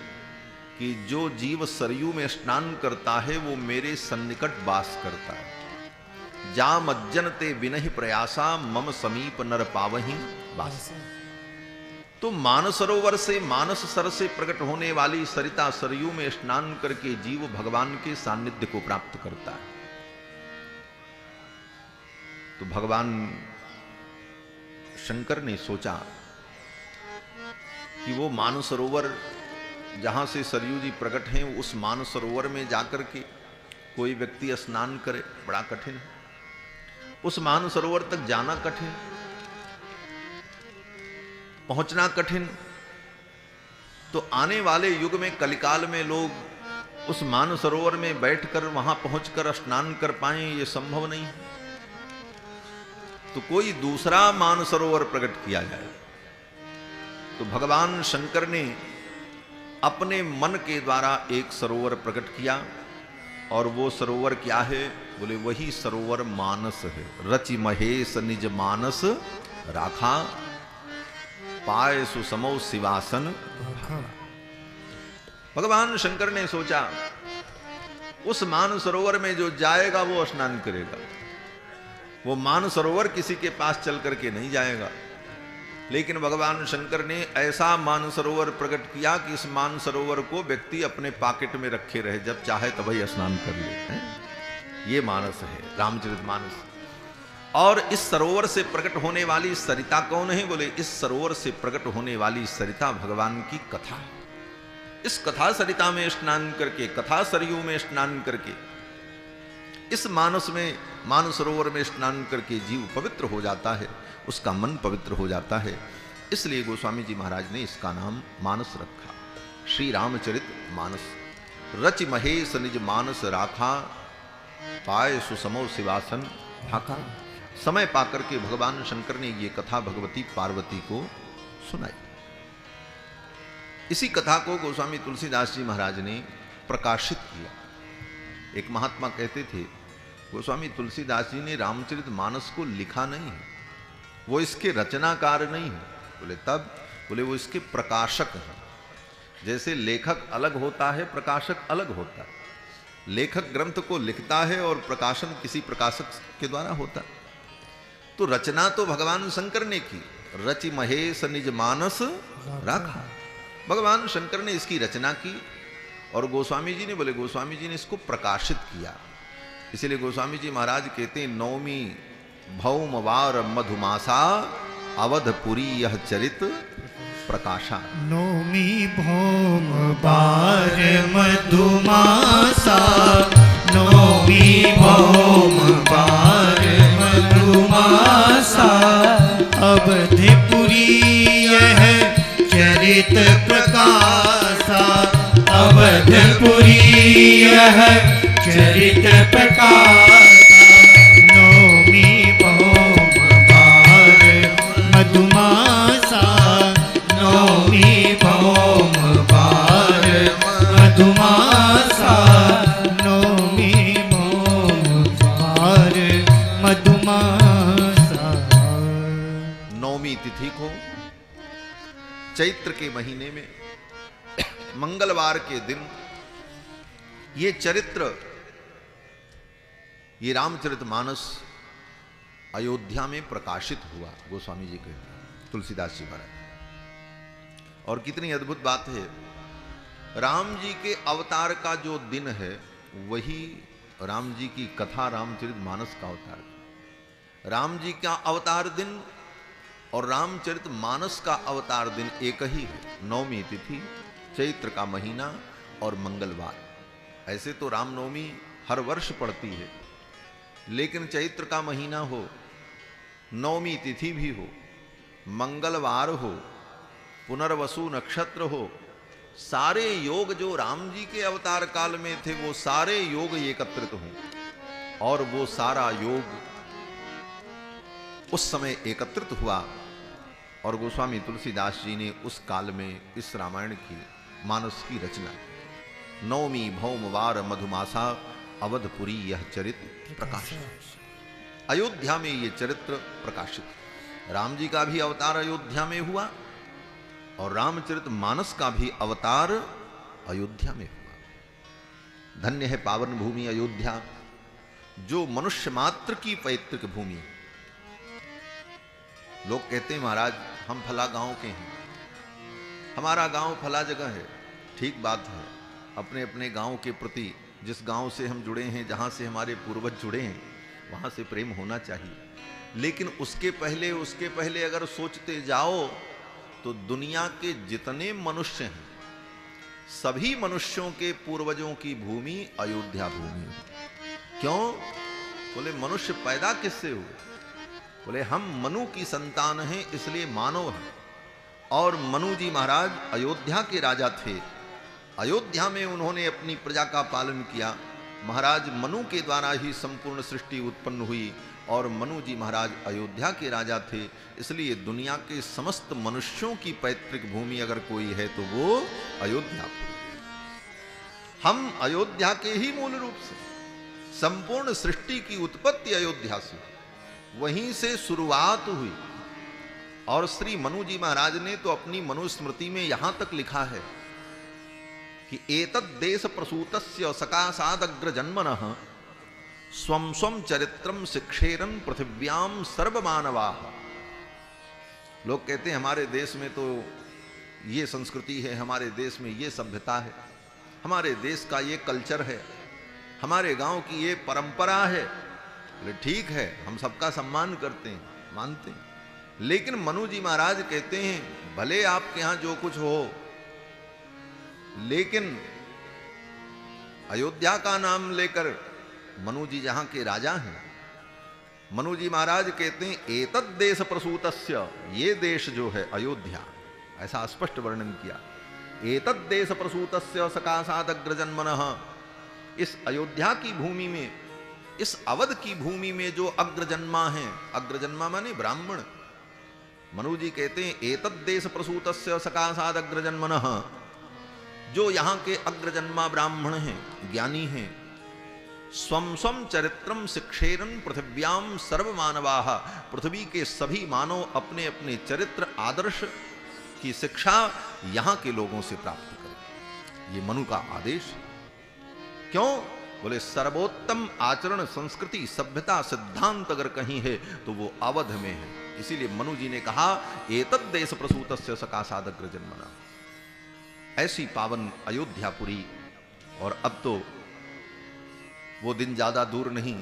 कि जो जीव सरयू में स्नान करता है वो मेरे सन्निकट वास करता है। जा मज्जनते बिनहि प्रयासा मम समीप नर पावहि बास। तो मानसरोवर से, मानस सर से प्रकट होने वाली सरिता सरयू में स्नान करके जीव भगवान के सानिध्य को प्राप्त करता है। तो भगवान शंकर ने सोचा कि वो मानसरोवर जहां से सरयू जी प्रकट हैं, उस मानसरोवर में जाकर के कोई व्यक्ति स्नान करे, बड़ा कठिन है। उस मानसरोवर तक जाना कठिन, पहुंचना कठिन। तो आने वाले युग में, कलिकाल में लोग उस मानसरोवर में बैठकर वहां पहुंचकर स्नान कर पाएं, ये संभव नहीं। तो कोई दूसरा मानसरोवर प्रकट किया जाए। तो भगवान शंकर ने अपने मन के द्वारा एक सरोवर प्रकट किया और वो सरोवर क्या है? बोले वही सरोवर मानस है। रचि महेश निज मानस राखा पाए सुसमो शिवासन। भगवान शंकर ने सोचा उस मानसरोवर में जो जाएगा वो स्नान करेगा। वो मानसरोवर किसी के पास चल करके नहीं जाएगा। लेकिन भगवान शंकर ने ऐसा मानसरोवर प्रकट किया कि इस मानसरोवर को व्यक्ति अपने पॉकेट में रखे रहे, जब चाहे तभी स्नान कर ले। ये मानस है, रामचरितमानस। और इस सरोवर से प्रकट होने वाली सरिता कौन है? बोले इस सरोवर से प्रकट होने वाली सरिता भगवान की कथा है। इस कथा सरिता में स्नान करके, कथा सरयू में स्नान करके, इस मानस सरोवर में स्नान करके जीव पवित्र हो जाता है, उसका मन पवित्र हो जाता है। इसलिए गोस्वामी जी महाराज ने इसका नाम मानस रखा। श्री रामचरित मानस रच महेश निज मानस राखा, पाए सुसमो शिवासन ढाका। समय पाकर के भगवान शंकर ने ये कथा भगवती पार्वती को सुनाई। इसी कथा को गोस्वामी तुलसीदास जी महाराज ने प्रकाशित किया। एक महात्मा कहते थे गोस्वामी तुलसीदास जी ने रामचरित मानस को लिखा नहीं है, वो इसके रचनाकार नहीं है। बोले तब? बोले वो इसके प्रकाशक हैं। जैसे लेखक अलग होता है, प्रकाशक अलग होता है। लेखक ग्रंथ को लिखता है और प्रकाशन किसी प्रकाशक के द्वारा होता है। तो रचना तो भगवान शंकर ने की, रचि महेश निज मानस राखा। भगवान शंकर ने इसकी रचना की और गोस्वामी जी ने, बोले गोस्वामी जी ने इसको प्रकाशित किया। इसलिए गोस्वामी जी महाराज कहते हैं, नौमी भौम वार मधुमासा, अवधपुरी यह चरित प्रकाशा। नौमी भौम बार मधुमासा, नौमी भौम बार मधुमासा, अवधपुरी यह चरित प्रकाशा, अवधपुरी यह चरित प्रकाशा। नौमी भौम बार मधुमासा, नौमी भौम बार मधुमासा, नौमी भौम बार मधुमासा। नौमी तिथि को चैत्र के महीने में मंगलवार के दिन ये चरित्र, ये रामचरितमानस अयोध्या में प्रकाशित हुआ। गोस्वामी जी कहते हैं, तुलसीदास जी महाराज। और कितनी अद्भुत बात है, राम जी के अवतार का जो दिन है वही राम जी की कथा रामचरितमानस का अवतार है। राम जी का अवतार दिन और रामचरितमानस का अवतार दिन एक ही है। नवमी तिथि, चैत्र का महीना और मंगलवार। ऐसे तो रामनवमी हर वर्ष पड़ती है, लेकिन चैत्र का महीना हो, नवमी तिथि भी हो, मंगलवार हो, पुनर्वसु नक्षत्र हो, सारे योग जो राम जी के अवतार काल में थे वो सारे योग एकत्रित हों और वो सारा योग उस समय एकत्रित हुआ। और गोस्वामी तुलसीदास जी ने उस काल में इस रामायण की मानस की रचना। नवमी भौमवार मधुमासा, अवधपुरी यह चरित्र प्रकाशित। अयोध्या में ये चरित्र प्रकाशित। राम जी का भी अवतार अयोध्या में हुआ और रामचरितमानस का भी अवतार अयोध्या में हुआ। धन्य है पावन भूमि अयोध्या, जो मनुष्य मात्र की पैतृक भूमि। लोग कहते हैं महाराज हम फला गांव के हैं, हमारा गांव फला जगह है। ठीक बात है, अपने अपने गांव के प्रति, जिस गांव से हम जुड़े हैं, जहां से हमारे पूर्वज जुड़े हैं, वहां से प्रेम होना चाहिए। लेकिन उसके पहले अगर सोचते जाओ तो दुनिया के जितने मनुष्य हैं, सभी मनुष्यों के पूर्वजों की भूमि अयोध्या भूमि है। क्यों? बोले मनुष्य पैदा किससे हुए? बोले हम मनु की संतान हैं, इसलिए मानव हैं। और मनु जी महाराज अयोध्या के राजा थे। अयोध्या में उन्होंने अपनी प्रजा का पालन किया। महाराज मनु के द्वारा ही संपूर्ण सृष्टि उत्पन्न हुई और मनु जी महाराज अयोध्या के राजा थे। इसलिए दुनिया के समस्त मनुष्यों की पैतृक भूमि अगर कोई है तो वो अयोध्या। हम अयोध्या के ही मूल रूप से, संपूर्ण सृष्टि की उत्पत्ति अयोध्या से, वहीं से शुरुआत हुई। और श्री मनु जी महाराज ने तो अपनी मनुस्मृति में यहां तक लिखा है कि एतद् देश प्रसूतस्य सकाशादग्र जन्मनः स्वं स्वं चरित्रम शिक्षेरन पृथिव्याम सर्वमानवाः। लोग कहते हैं हमारे देश में तो ये संस्कृति है, हमारे देश में ये सभ्यता है, हमारे देश का ये कल्चर है, हमारे गांव की ये परंपरा है। बोले ठीक है, हम सबका सम्मान करते हैं, मानते हैं, लेकिन मनु जी महाराज कहते हैं भले आपके यहां जो कुछ हो, लेकिन अयोध्या का नाम लेकर मनु जी जहां के राजा हैं, मनु जी महाराज कहते हैं एतद् देश प्रसूतस्य, ये देश जो है अयोध्या, ऐसा स्पष्ट वर्णन किया, एतद् देश प्रसूतस्य सकाशादग्रजन्मनः, इस अयोध्या की भूमि में, इस अवध की भूमि में जो अग्रजन्मा है, अग्रजन्मा माने ब्राह्मण, मनु जी कहते हैं एतद् देश प्रसूतस्य सकाशादग्रजन्मनः, जो यहां के अग्रजन्मा ब्राह्मण हैं, ज्ञानी हैं, स्वम स्वम चरित्रम शिक्षेरन पृथिव्याम सर्वमानवाः, पृथ्वी के सभी मानव अपने अपने चरित्र आदर्श की शिक्षा यहां के लोगों से प्राप्त करें। ये मनु का आदेश है। क्यों? बोले सर्वोत्तम आचरण, संस्कृति, सभ्यता, सिद्धांत अगर कहीं है तो वो अवध में है। इसीलिए मनु जी ने कहा एतद् देश प्रसूतस्य सकाशादग्रजन्मनः, ऐसी पावन अयोध्यापुरी। और अब तो वो दिन ज्यादा दूर नहीं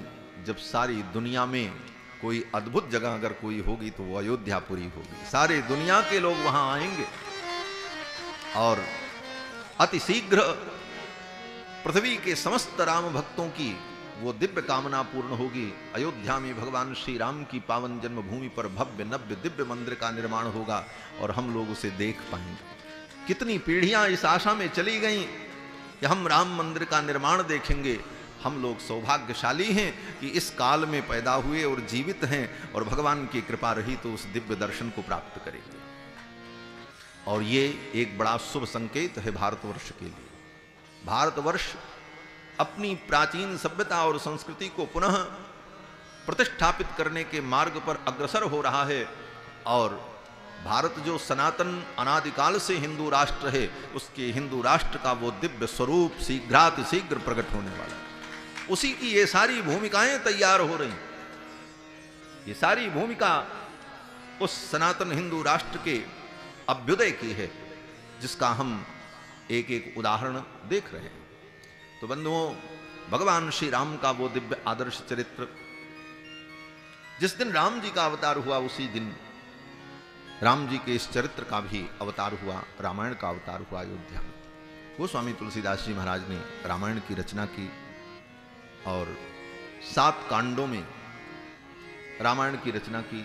जब सारी दुनिया में कोई अद्भुत जगह अगर कोई होगी तो वो अयोध्यापुरी होगी। सारे दुनिया के लोग वहां आएंगे और अति शीघ्र पृथ्वी के समस्त राम भक्तों की वो दिव्य कामना पूर्ण होगी। अयोध्या में भगवान श्री राम की पावन जन्मभूमि पर भव्य नव्य दिव्य मंदिर का निर्माण होगा और हम लोग उसे देख पाएंगे। कितनी पीढ़ियां इस आशा में चली गईं कि हम राम मंदिर का निर्माण देखेंगे। हम लोग सौभाग्यशाली हैं कि इस काल में पैदा हुए और जीवित हैं और भगवान की कृपा रही तो उस दिव्य दर्शन को प्राप्त करेंगे। और ये एक बड़ा शुभ संकेत है भारतवर्ष के लिए। भारतवर्ष अपनी प्राचीन सभ्यता और संस्कृति को पुनः प्रतिष्ठापित करने के मार्ग पर अग्रसर हो रहा है और भारत जो सनातन अनादिकाल से हिंदू राष्ट्र है, उसके हिंदू राष्ट्र का वो दिव्य स्वरूप शीघ्रातिशीघ्र प्रकट होने वाला है। उसी की ये सारी भूमिकाएं तैयार हो रही। ये सारी भूमिका उस सनातन हिंदू राष्ट्र के अभ्युदय की है, जिसका हम एक एक उदाहरण देख रहे हैं। तो बंधुओं, भगवान श्री राम का वो दिव्य आदर्श चरित्र, जिस दिन राम जी का अवतार हुआ उसी दिन राम जी के इस चरित्र का भी अवतार हुआ, रामायण का अवतार हुआ अयोध्या में। वो स्वामी तुलसीदास जी महाराज ने रामायण की रचना की और 7 कांडों में रामायण की रचना की।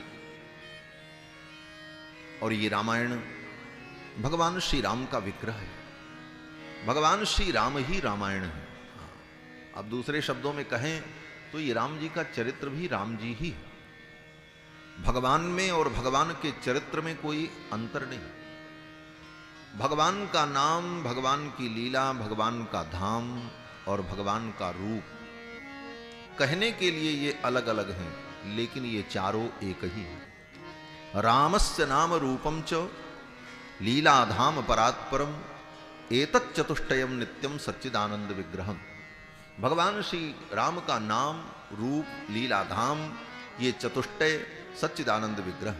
और ये रामायण भगवान श्री राम का विग्रह है। भगवान श्री राम ही रामायण है। अब दूसरे शब्दों में कहें तो ये राम जी का चरित्र भी राम जी ही है। भगवान में और भगवान के चरित्र में कोई अंतर नहीं। भगवान का नाम, भगवान की लीला, भगवान का धाम और भगवान का रूप कहने के लिए ये अलग अलग हैं, लेकिन ये चारों एक ही हैं। रामस्य नाम रूपम च लीला धाम परात्परम एतत् चतुष्टयम नित्यम सच्चिदानंद विग्रहम। भगवान श्री राम का नाम, रूप, लीला धाम, ये चतुष्टय सच्चिदानंद विग्रह।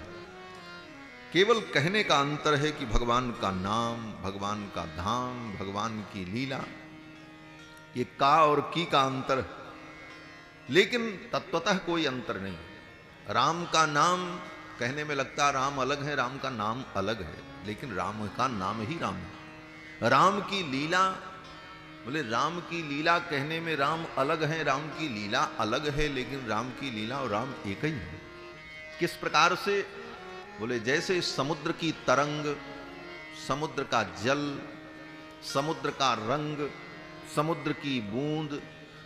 केवल कहने का अंतर है कि भगवान का नाम, भगवान का धाम, भगवान की लीला, ये का और की का अंतर, लेकिन तत्वतः कोई अंतर नहीं। राम का नाम कहने में लगता राम अलग है, राम का नाम अलग है, लेकिन राम का नाम ही राम है। राम की लीला, बोले राम की लीला कहने में राम अलग है, राम की लीला अलग है, लेकिन राम की लीला और राम एक ही है। किस प्रकार से? बोले जैसे समुद्र की तरंग, समुद्र का जल, समुद्र का रंग, समुद्र की बूंद,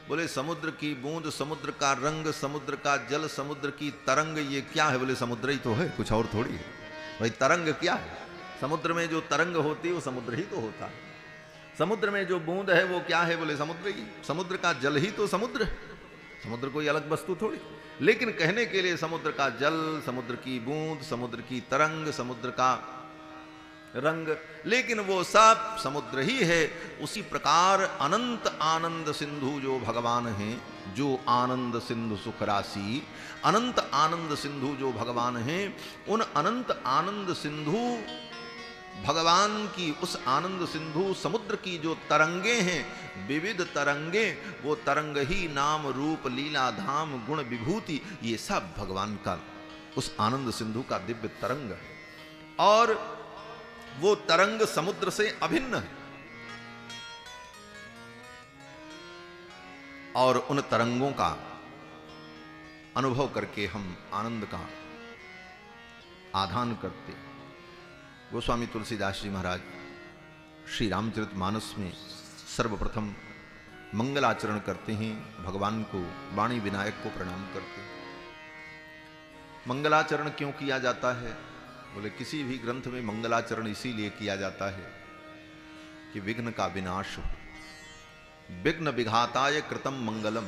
बोले समुद्र की बूंद, समुद्र का रंग, समुद्र का जल, समुद्र की तरंग, ये क्या है? बोले समुद्र ही तो है, कुछ और थोड़ी है। भाई तरंग क्या है? समुद्र में जो तरंग होती है वो समुद्र ही तो होता है। समुद्र में जो बूंद है वो क्या है? बोले समुद्र ही। समुद्र का जल ही तो समुद्र है, समुद्र कोई अलग वस्तु थोड़ी। लेकिन कहने के लिए समुद्र का जल, समुद्र की बूंद, समुद्र की तरंग, समुद्र का रंग, लेकिन वो सब समुद्र ही है। उसी प्रकार अनंत आनंद सिंधु जो भगवान हैं, जो आनंद सिंधु सुख राशि, अनंत आनंद सिंधु जो भगवान हैं, उन अनंत आनंद सिंधु भगवान की उस आनंद सिंधु समुद्र की जो तरंगे हैं, विविध तरंगे, वो तरंग ही नाम रूप लीला धाम गुण विभूति, ये सब भगवान का उस आनंद सिंधु का दिव्य तरंग है। और वो तरंग समुद्र से अभिन्न है। और उन तरंगों का अनुभव करके हम आनंद का आधान करते। गोस्वामी तुलसीदास जी महाराज श्री रामचरितमानस में सर्वप्रथम मंगलाचरण करते हैं, भगवान को वाणी विनायक को प्रणाम करते हैं। मंगलाचरण क्यों किया जाता है? बोले किसी भी ग्रंथ में मंगलाचरण इसीलिए किया जाता है कि विघ्न का विनाश हो। विघ्न विघाताय कृतम मंगलम,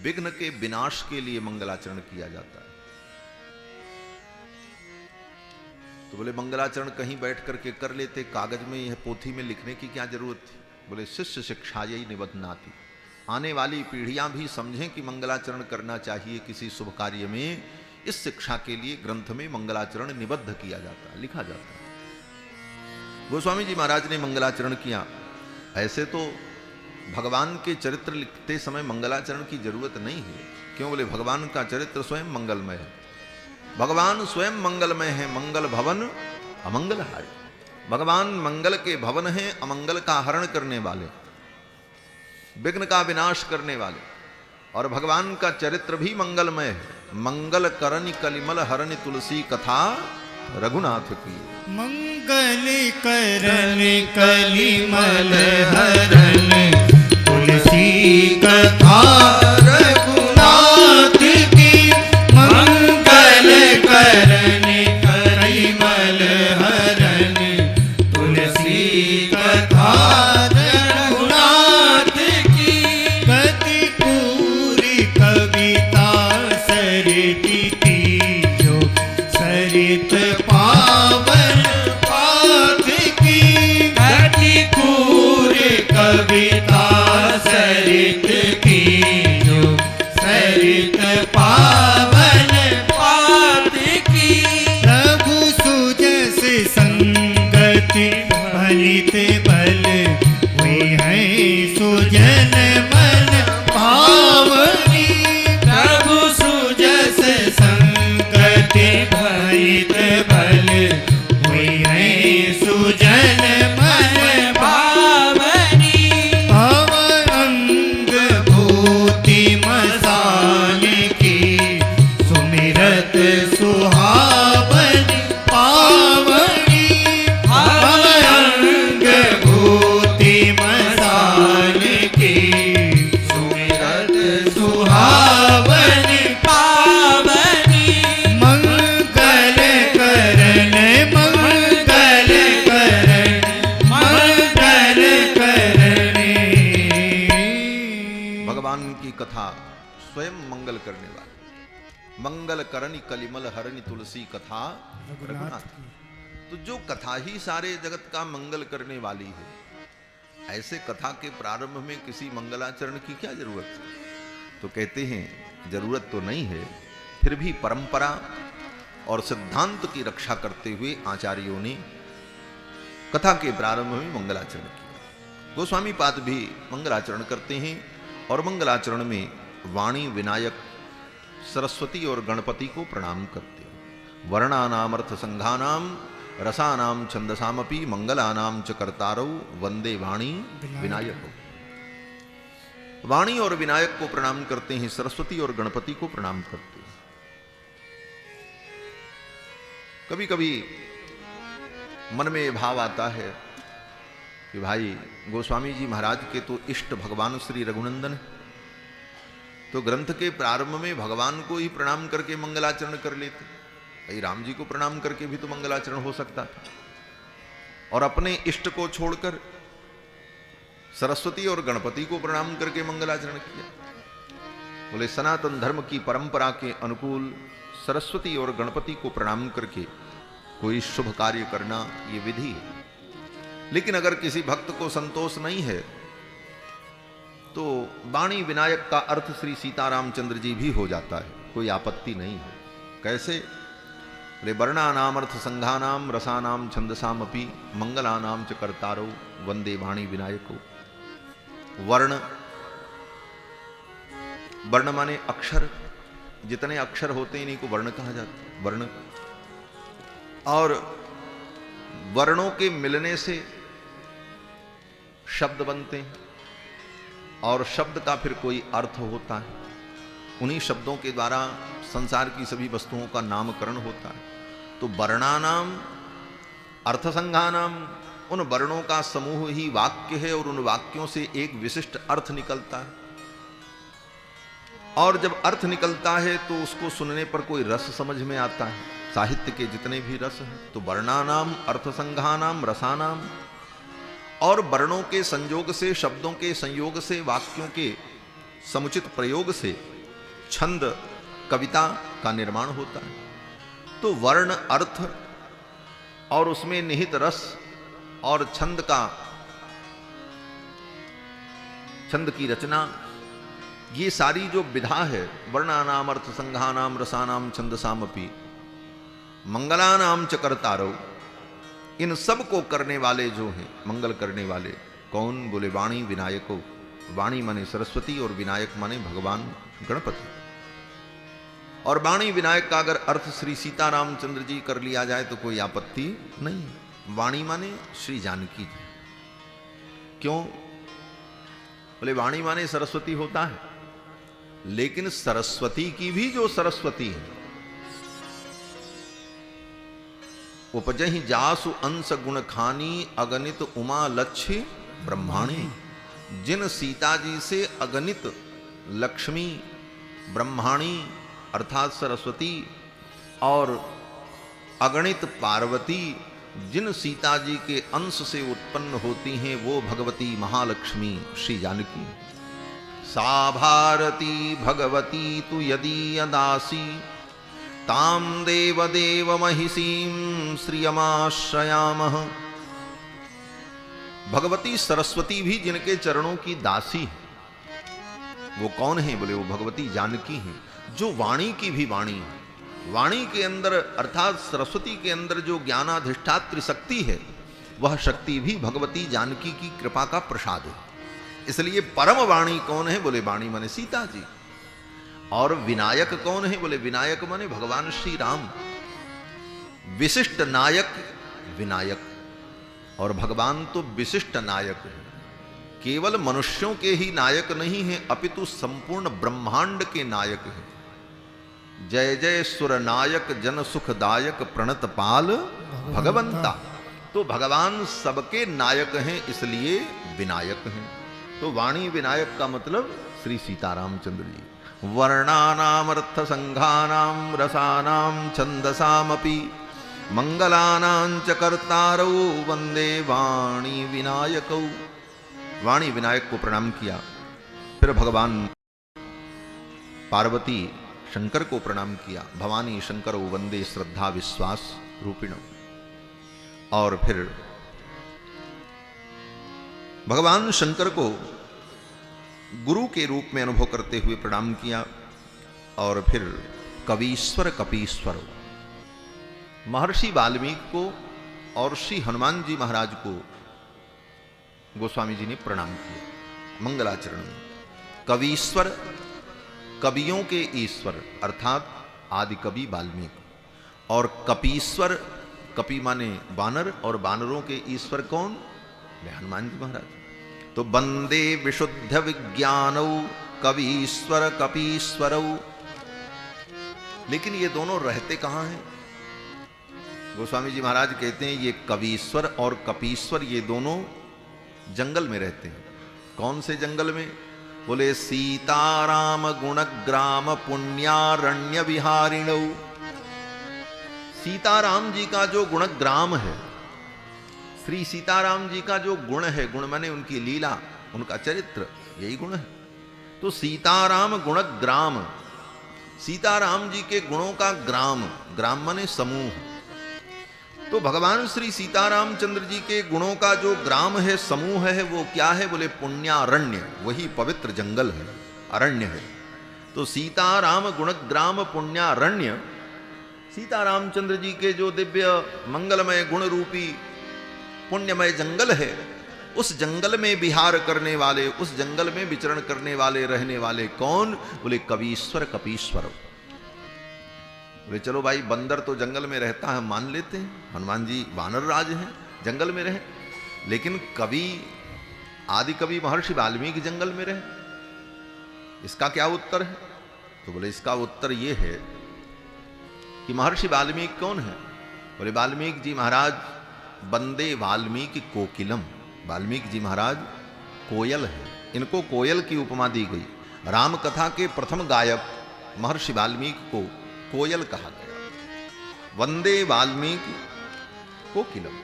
विघ्न के विनाश के लिए मंगलाचरण किया जाता है। तो बोले मंगलाचरण कहीं बैठ करके कर लेते, कागज में यह पोथी में लिखने की क्या जरूरत थी? बोले शिष्य शिक्षायै निबध्नाति, आने वाली पीढ़ियां भी समझें कि मंगलाचरण करना चाहिए किसी शुभ कार्य में। इस शिक्षा के लिए ग्रंथ में मंगलाचरण निबद्ध किया जाता है, लिखा जाता है। गोस्वामी जी महाराज ने मंगलाचरण किया। ऐसे तो भगवान के चरित्र लिखते समय मंगलाचरण की जरूरत नहीं है। क्यों? बोले भगवान का चरित्र स्वयं मंगलमय है। भगवान स्वयं मंगलमय है, मंगल भवन अमंगल हारी। भगवान मंगल के भवन हैं, अमंगल का हरण करने वाले, विघ्न का विनाश करने वाले। और भगवान का चरित्र भी मंगलमय है। मंगल करनि कलिमल हरनि तुलसी कथा रघुनाथ की। मंगल करनि कलिमल हरनि तुलसी कथा रघुनाथ की। मंगल करनि कलिमल हरनि तुलसी कथा रघुनाथ की। गति पूरी कविता सरित तीजो सरित पावन पाठ की। गति पूरी कविता सरित तीजो सरित पावन पाठ की। प्रभु सुजस संगति भनित बल हुई है सुजन मन पावनी। प्रभु सुजस संगति भनित बल हुई है सुजन मन पावनी। भव अंग भूति मसान की सुमिरत सुहावनी पावनी। भव अंग भूति मसान की सुमिरत सुहावनी पावनी। मंगल करण मंगल करण मंगल करण। भगवान की कथा स्वयं मंगल करने वाली। मंगल करनि कलिमल हरनि तुलसी कथा रघुनाथ। तो जो कथा ही सारे जगत का मंगल करने वाली है, ऐसे कथा के प्रारंभ में किसी मंगलाचरण की क्या जरूरत है? तो कहते हैं जरूरत तो नहीं है, फिर भी परंपरा और सिद्धांत की रक्षा करते हुए आचार्यों ने कथा के प्रारंभ में मंगलाचरण किया। गोस्वामी पाद भी मंगलाचरण करते हैं और मंगलाचरण में वाणी विनायक सरस्वती और गणपति को प्रणाम करते हैं। वर्णानाम अर्थ संघानाम रसानाम छंदसामपि मंगलानाम च कर्तारौ वंदे वाणी विनायक। वाणी और विनायक को प्रणाम करते हैं, सरस्वती और गणपति को प्रणाम करते हैं। कभी कभी मन में भाव आता है कि भाई गोस्वामी जी महाराज के तो इष्ट भगवान श्री रघुनंदन है, तो ग्रंथ के प्रारंभ में भगवान को ही प्रणाम करके मंगलाचरण कर लेते। भाई राम जी को प्रणाम करके भी तो मंगलाचरण हो सकता था। और अपने इष्ट को छोड़कर सरस्वती और गणपति को प्रणाम करके मंगलाचरण किया। बोले सनातन धर्म की परंपरा के अनुकूल सरस्वती और गणपति को प्रणाम करके कोई शुभ कार्य करना ये विधि है। लेकिन अगर किसी भक्त को संतोष नहीं है तो वाणी विनायक का अर्थ श्री सीतारामचंद्र जी भी हो जाता है, कोई आपत्ति नहीं है। कैसे? बोले वर्णानाम अर्थ संघानाम रसानाम छंदसाम अपि मंगलानाम च कर्तारो वंदे वाणी विनायको। वर्ण, वर्ण माने अक्षर, जितने अक्षर होते हैं इन्हीं को वर्ण कहा जाता है, वर्ण। और वर्णों के मिलने से शब्द बनते हैं और शब्द का फिर कोई अर्थ होता है। उन्हीं शब्दों के द्वारा संसार की सभी वस्तुओं का नामकरण होता है। तो वर्णानाम अर्थसंघानाम, उन वर्णों का समूह ही वाक्य है और उन वाक्यों से एक विशिष्ट अर्थ निकलता है। और जब अर्थ निकलता है तो उसको सुनने पर कोई रस समझ में आता है, साहित्य के जितने भी रस हैं। तो वर्णानाम अर्थसंघानाम रसानाम, और वर्णों के संयोग से, शब्दों के संयोग से, वाक्यों के समुचित प्रयोग से छंद, कविता का निर्माण होता है। तो वर्ण, अर्थ और उसमें निहित रस और छंद की रचना, ये सारी जो विधा है, वर्णानाम अर्थसंघानाम रसानाम छंदसामपि मंगलानाम च कर्तारौ, इन सब को करने वाले जो हैं, मंगल करने वाले कौन? बोले वाणी विनायको। वाणी माने सरस्वती और विनायक माने भगवान गणपति। और वाणी विनायक का अगर अर्थ श्री सीतारामचंद्र जी कर लिया जाए तो कोई आपत्ति नहीं। वाणी माने श्री जानकी जी। क्यों? बोले वाणी माने सरस्वती होता है, लेकिन सरस्वती की भी जो सरस्वती है, उपजहि जासु अंश गुण खानी अगणित उमा लक्ष्य ब्रह्माणी। जिन सीता जी से अगणित लक्ष्मी, ब्रह्माणी अर्थात सरस्वती और अगणित पार्वती, जिन सीता जी के अंश से उत्पन्न होती हैं, वो भगवती महालक्ष्मी श्री जानकी। सा भारती भगवती तु यदि दासी ताम देव देव महिषीं श्रियमाश्रयामः। भगवती सरस्वती भी जिनके चरणों की दासी है, वो कौन है? बोले वो भगवती जानकी हैं, जो वाणी की भी वाणी है। वाणी के अंदर अर्थात सरस्वती के अंदर जो ज्ञानाधिष्ठात्री शक्ति है, वह शक्ति भी भगवती जानकी की कृपा का प्रसाद है। इसलिए परम वाणी कौन है? बोले वाणी माने सीता जी। और विनायक कौन है? बोले विनायक माने भगवान श्री राम। विशिष्ट नायक विनायक, और भगवान तो विशिष्ट नायक है। केवल मनुष्यों के ही नायक नहीं है, अपितु संपूर्ण ब्रह्मांड के नायक है। जय जय सुर नायक जन सुखदायक प्रणत पाल भगवंता। तो भगवान सबके नायक हैं, इसलिए विनायक हैं। तो वाणी विनायक का मतलब श्री सीतारामचंद्र जी। वर्णानाम अर्थ संघानाम रसानाम छंदसामपि मंगलानां च कर्तारौ वंदे वाणी विनायकौ। वाणी विनायक को प्रणाम किया, फिर भगवान पार्वती शंकर को प्रणाम किया। भवानी शंकरो वंदे श्रद्धा विश्वास रूपिणो। और फिर भगवान शंकर को गुरु के रूप में अनुभव करते हुए प्रणाम किया। और फिर कवीश्वर कपीश्वर महर्षि वाल्मीकि को और श्री हनुमान जी महाराज को गोस्वामी जी ने प्रणाम किया मंगलाचरण में। कवीश्वर, कवियों के ईश्वर अर्थात आदि कवि वाल्मीकि। और कपीश्वर, कपि माने बानर, और बानरों के ईश्वर कौन? हनुमान जी महाराज। तो वंदे विशुद्ध विज्ञानौ कवीश्वर कपीश्वरौ। लेकिन ये दोनों रहते कहाँ हैं? गोस्वामी जी महाराज कहते हैं ये कवीश्वर और कपीश्वर ये दोनों जंगल में रहते हैं। कौन से जंगल में? बोले सीताराम गुणग्राम पुण्यारण्य विहारिणौ। सीताराम जी का जो गुणग्राम है, श्री सीताराम जी का जो गुण है, गुण माने उनकी लीला, उनका चरित्र, यही गुण है। तो सीताराम गुणग्राम, सीताराम जी के गुणों का ग्राम, ग्राम माने समूह। तो भगवान श्री सीतारामचंद्र जी के गुणों का जो ग्राम है, समूह है, वो क्या है? बोले पुण्यारण्य, वही पवित्र जंगल है, अरण्य है। तो सीताराम गुणग्राम पुण्यारण्य सीता रामचंद्र जी के जो दिव्य मंगलमय गुण रूपी पुण्यमय जंगल है, उस जंगल में विहार करने वाले, उस जंगल में विचरण करने वाले, रहने वाले कौन? बोले कवीश्वर कपीश्वर। बोले चलो भाई, बंदर तो जंगल में रहता है, मान लेते हैं, हनुमान जी वानर राज हैं, जंगल में रहे, लेकिन कवि, आदि कवि महर्षि वाल्मीकि जंगल में रहे, इसका क्या उत्तर है? तो बोले इसका उत्तर ये है कि महर्षि वाल्मीकि कौन है? बोले वाल्मीकि जी महाराज बंदे वाल्मीकि कोकिलम, वाल्मीकि जी महाराज कोयल है, इनको कोयल की उपमा दी गई। राम कथा के प्रथम गायक महर्षि वाल्मीकि को कोयल कहा गया। वंदे वाल्मीकि कोकिलम,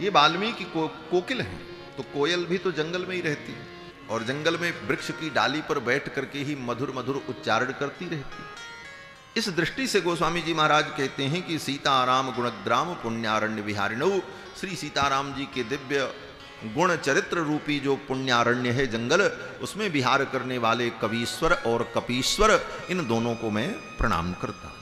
ये वाल्मीकि कोकिल हैं, तो कोयल भी तो जंगल में ही रहती है और जंगल में वृक्ष की डाली पर बैठ करके ही मधुर मधुर उच्चारण करती रहती है। इस दृष्टि से गोस्वामी जी महाराज कहते हैं कि सीताराम गुणग्राम पुण्यारण्य विहारिणौ, श्री सीताराम जी के दिव्य गुण चरित्र रूपी जो पुण्यारण्य है जंगल, उसमें विहार करने वाले कवीश्वर और कपीश्वर, इन दोनों को मैं प्रणाम करता हूं।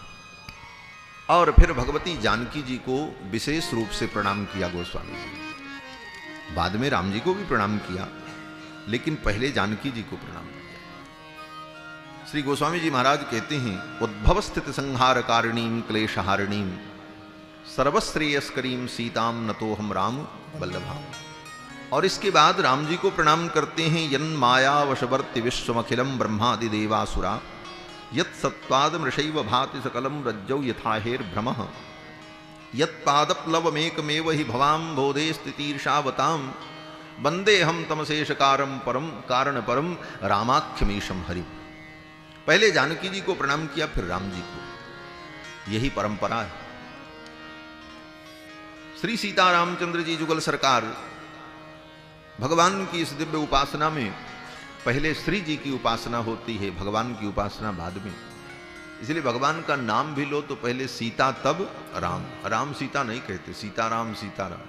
और फिर भगवती जानकी जी को विशेष रूप से प्रणाम किया गोस्वामी जी। बाद में राम जी को भी प्रणाम किया, लेकिन पहले जानकी जी को प्रणाम किया। श्री गोस्वामी जी महाराज कहते हैं, उद्भव स्थित संहार कारिणीम क्लेशहारिणीम सर्वश्रेयस्करीम सीताम नतो हम राम वल्लभाम। और इसके बाद राम जी को प्रणाम करते हैं, यन माया वशवर्ति विश्वमखिलम ब्रह्मादि देवासुरा यत् सत्वाद मृषैव भाति सकलम रज्जौ यथाहेर भ्रमः यत्पादप्लवमेकमेव हि भवाम बोधे स्थितिर्षावताम वंदे हम तमशेषकारम परम कारण परम रामाख्यमीशम हरि। पहले जानकी जी को प्रणाम किया, फिर राम जी को, यही परंपरा है। श्री सीता रामचंद्र जी जुगल सरकार भगवान की इस दिव्य उपासना में पहले श्री जी की उपासना होती है, भगवान की उपासना बाद में। इसलिए भगवान का नाम भी लो तो पहले सीता तब राम, राम सीता नहीं कहते, सीताराम सीताराम।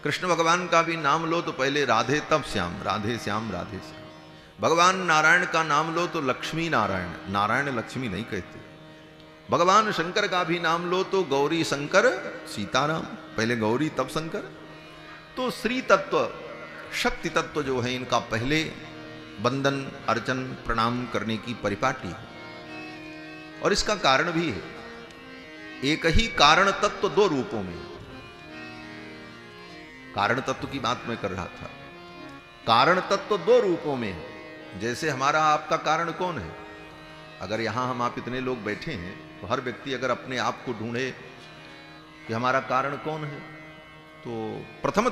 कृष्ण भगवान का भी नाम लो तो पहले राधे तब श्याम, राधे श्याम राधे श्याम। भगवान नारायण का नाम लो तो लक्ष्मी नारायण, नारायण लक्ष्मी नहीं कहते। भगवान शंकर का भी नाम लो तो गौरी शंकर सीताराम, पहले गौरी तब शंकर। तो श्री तत्व, शक्ति तत्व जो है, इनका पहले वंदन अर्चन प्रणाम करने की परिपाटी है। और इसका कारण भी है, एक ही कारण तत्व दो रूपों में। कारण तत्व की बात मैं कर रहा था, कारण तत्व दो रूपों में है। जैसे हमारा आपका कारण कौन है? अगर यहां हम आप इतने लोग बैठे हैं तो हर व्यक्ति अगर अपने आप को ढूंढे कि हमारा कारण कौन है, तो प्रथम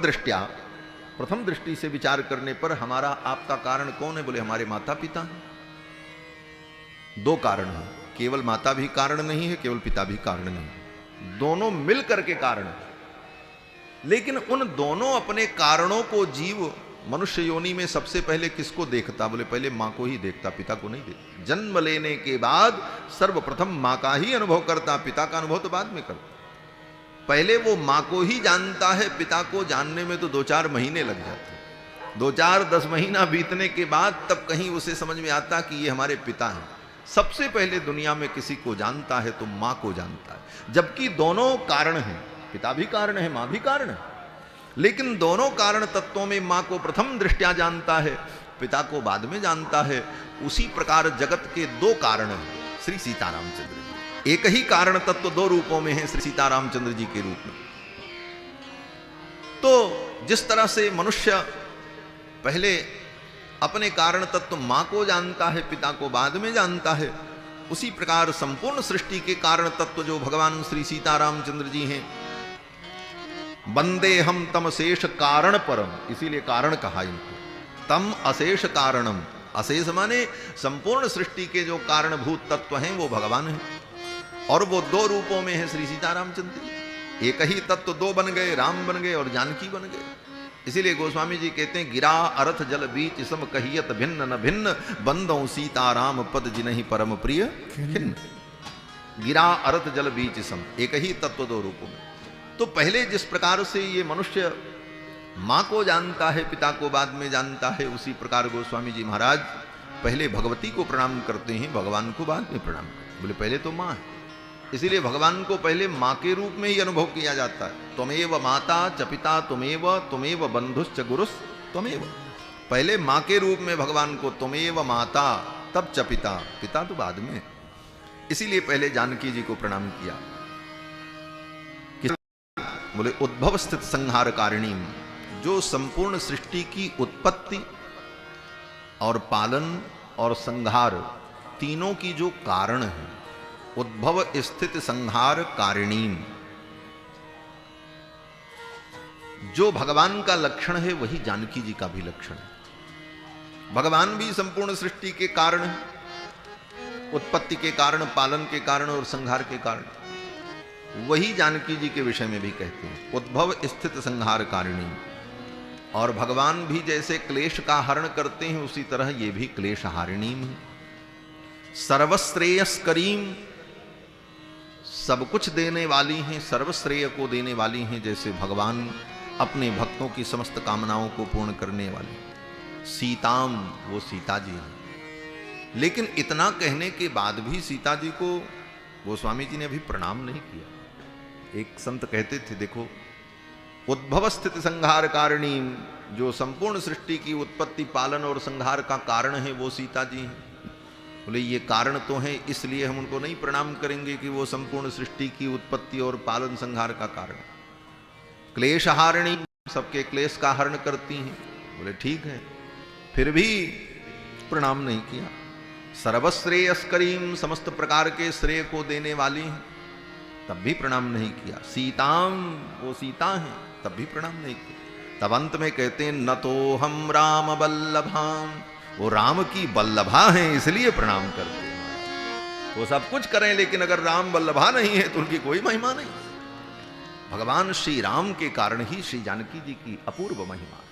दृष्टि से विचार करने पर हमारा आपका कारण कौन है? बोले हमारे माता पिता हैं। दो कारण हैं, केवल माता भी कारण नहीं है, केवल पिता भी कारण नहीं है, दोनों मिलकर के कारण है। लेकिन उन दोनों अपने कारणों को जीव मनुष्य योनि में सबसे पहले किसको देखता? बोले पहले मां को ही देखता, पिता को नहीं देखता। जन्म लेने के बाद सर्वप्रथम मां का ही अनुभव करता, पिता का अनुभव तो बाद में करता। पहले वो मां को ही जानता है, पिता को जानने में तो 2-4 महीने लग जाते। 2-4-10 महीना बीतने के बाद तब कहीं उसे समझ में आता कि ये हमारे पिता हैं। सबसे पहले दुनिया में किसी को जानता है तो मां को जानता है। जबकि दोनों कारण हैं, पिता भी कारण है, मां भी कारण है, लेकिन दोनों कारण तत्वों में मां को प्रथम दृष्टया जानता है, पिता को बाद में जानता है। उसी प्रकार जगत के दो कारण हैं श्री सीतारामचंद्र जी। एक ही कारण तत्व दो रूपों में है श्री सीतारामचंद्र जी के रूप में। तो जिस तरह से मनुष्य पहले अपने कारण तत्व मां को जानता है, पिता को बाद में जानता है, उसी प्रकार संपूर्ण सृष्टि के कारण तत्व जो भगवान श्री सीतारामचंद्र जी हैं, वंदे हम तम अशेष कारण परम, इसीलिए कारण कहा इनको। तम अशेष कारणम, अशेष माने संपूर्ण सृष्टि के जो कारणभूत तत्व हैं वो भगवान हैं, और वो दो रूपों में है श्री सीतारामचंद्र। एक ही तत्व दो बन गए, राम बन गए और जानकी बन गए। इसीलिए गोस्वामी जी कहते हैं, गिरा अर्थ जल बीच सम कहियत भिन्न न भिन्न, बंदों सीताराम पद जिनहि परम प्रिय खिन्न। गिरा अर्थ जल बीच सम, एक ही तत्व दो रूपों में। तो पहले जिस प्रकार से ये मनुष्य मां को जानता है, पिता को बाद में जानता है, उसी प्रकार गोस्वामी जी महाराज पहले भगवती को प्रणाम करते हैं, भगवान को बाद में प्रणाम करते हैं। बोले पहले तो मां है, इसीलिए भगवान को पहले माँ के रूप में ही अनुभव किया जाता है। त्वमेव माता च पिता तुमेव बंधुश्च गुरुस त्वमेव। पहले माँ के रूप में भगवान को त्वमेव माता, तब च पिता, पिता तो बाद में। इसीलिए पहले जानकी जी को प्रणाम किया। बोले उद्भव स्थित संहार कारिणी, जो संपूर्ण सृष्टि की उत्पत्ति और पालन और संहार तीनों की जो कारण है, उद्भव स्थित संहार कारिणी, जो भगवान का लक्षण है वही जानकी जी का भी लक्षण है। भगवान भी संपूर्ण सृष्टि के कारण है, उत्पत्ति के कारण, पालन के कारण और संहार के कारण। वही जानकी जी के विषय में भी कहते हैं उद्भव स्थित संहार कारिणी। और भगवान भी जैसे क्लेश का हरण करते हैं उसी तरह ये भी क्लेश हारिणी है। सर्वश्रेयस्करीम, सब कुछ देने वाली हैं, सर्वश्रेय को देने वाली हैं, जैसे भगवान अपने भक्तों की समस्त कामनाओं को पूर्ण करने वाली। सीताम, वो सीता जी हैं। लेकिन इतना कहने के बाद भी सीता जी को गोस्वामी जी ने अभी प्रणाम नहीं किया। एक संत कहते थे, देखो उद्भव स्थित संहार कारिणी, जो संपूर्ण सृष्टि की उत्पत्ति, पालन और संहार का कारण है वो सीता जी हैं। बोले ये कारण तो है, इसलिए हम उनको नहीं प्रणाम करेंगे कि वो संपूर्ण सृष्टि की उत्पत्ति और पालन संहार का कारण। क्लेश हारिणी, सबके क्लेश का हरण करती हैं। बोले ठीक है, फिर भी प्रणाम नहीं किया। सर्वश्रेयस्करीम, समस्त प्रकार के श्रेय को देने वाली हैं, तब भी प्रणाम नहीं किया। सीताम, वो सीता हैं, तब भी प्रणाम नहीं किया। तब अंत में कहते हैं न तो हम राम वल्लभाम, वो राम की वल्लभा हैं इसलिए प्रणाम करते हैं। वो सब कुछ करें लेकिन अगर राम वल्लभा नहीं है तो उनकी कोई महिमा नहीं। भगवान श्री राम के कारण ही श्री जानकी जी की अपूर्व महिमा है।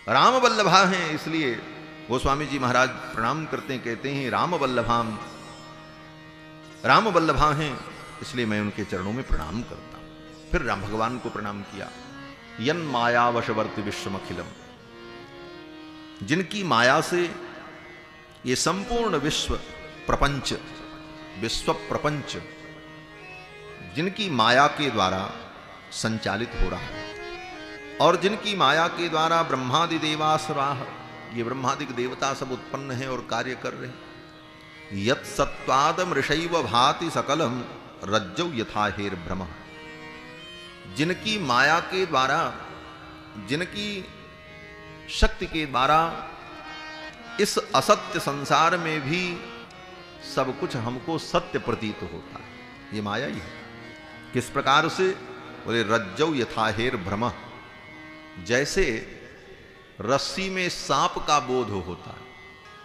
राम वल्लभा हैं इसलिए गोस्वामी जी महाराज प्रणाम करते हैं, कहते हैं राम वल्लभाम, राम वल्लभा हैं इसलिए मैं उनके चरणों में प्रणाम करता हूं। फिर राम भगवान को प्रणाम किया। यन मायावशवर्ति विश्वमखिलम, जिनकी माया से ये संपूर्ण विश्व प्रपंच, विश्व प्रपंच जिनकी माया के द्वारा संचालित हो रहा है, और जिनकी माया के द्वारा ब्रह्मादि देवासुराः, ये ब्रह्मादिक देवता सब उत्पन्न हैं और कार्य कर रहे हैं। यत् सत्वादम ऋषैव भाति सकलम रज्जौ यथा हेरभ्रमः, जिनकी माया के द्वारा, जिनकी शक्ति के द्वारा इस असत्य संसार में भी सब कुछ हमको सत्य प्रतीत होता है, ये माया ही है। किस प्रकार से? बोले रज्जौ यथा हेरभ्रमः, जैसे रस्सी में सांप का बोध होता है।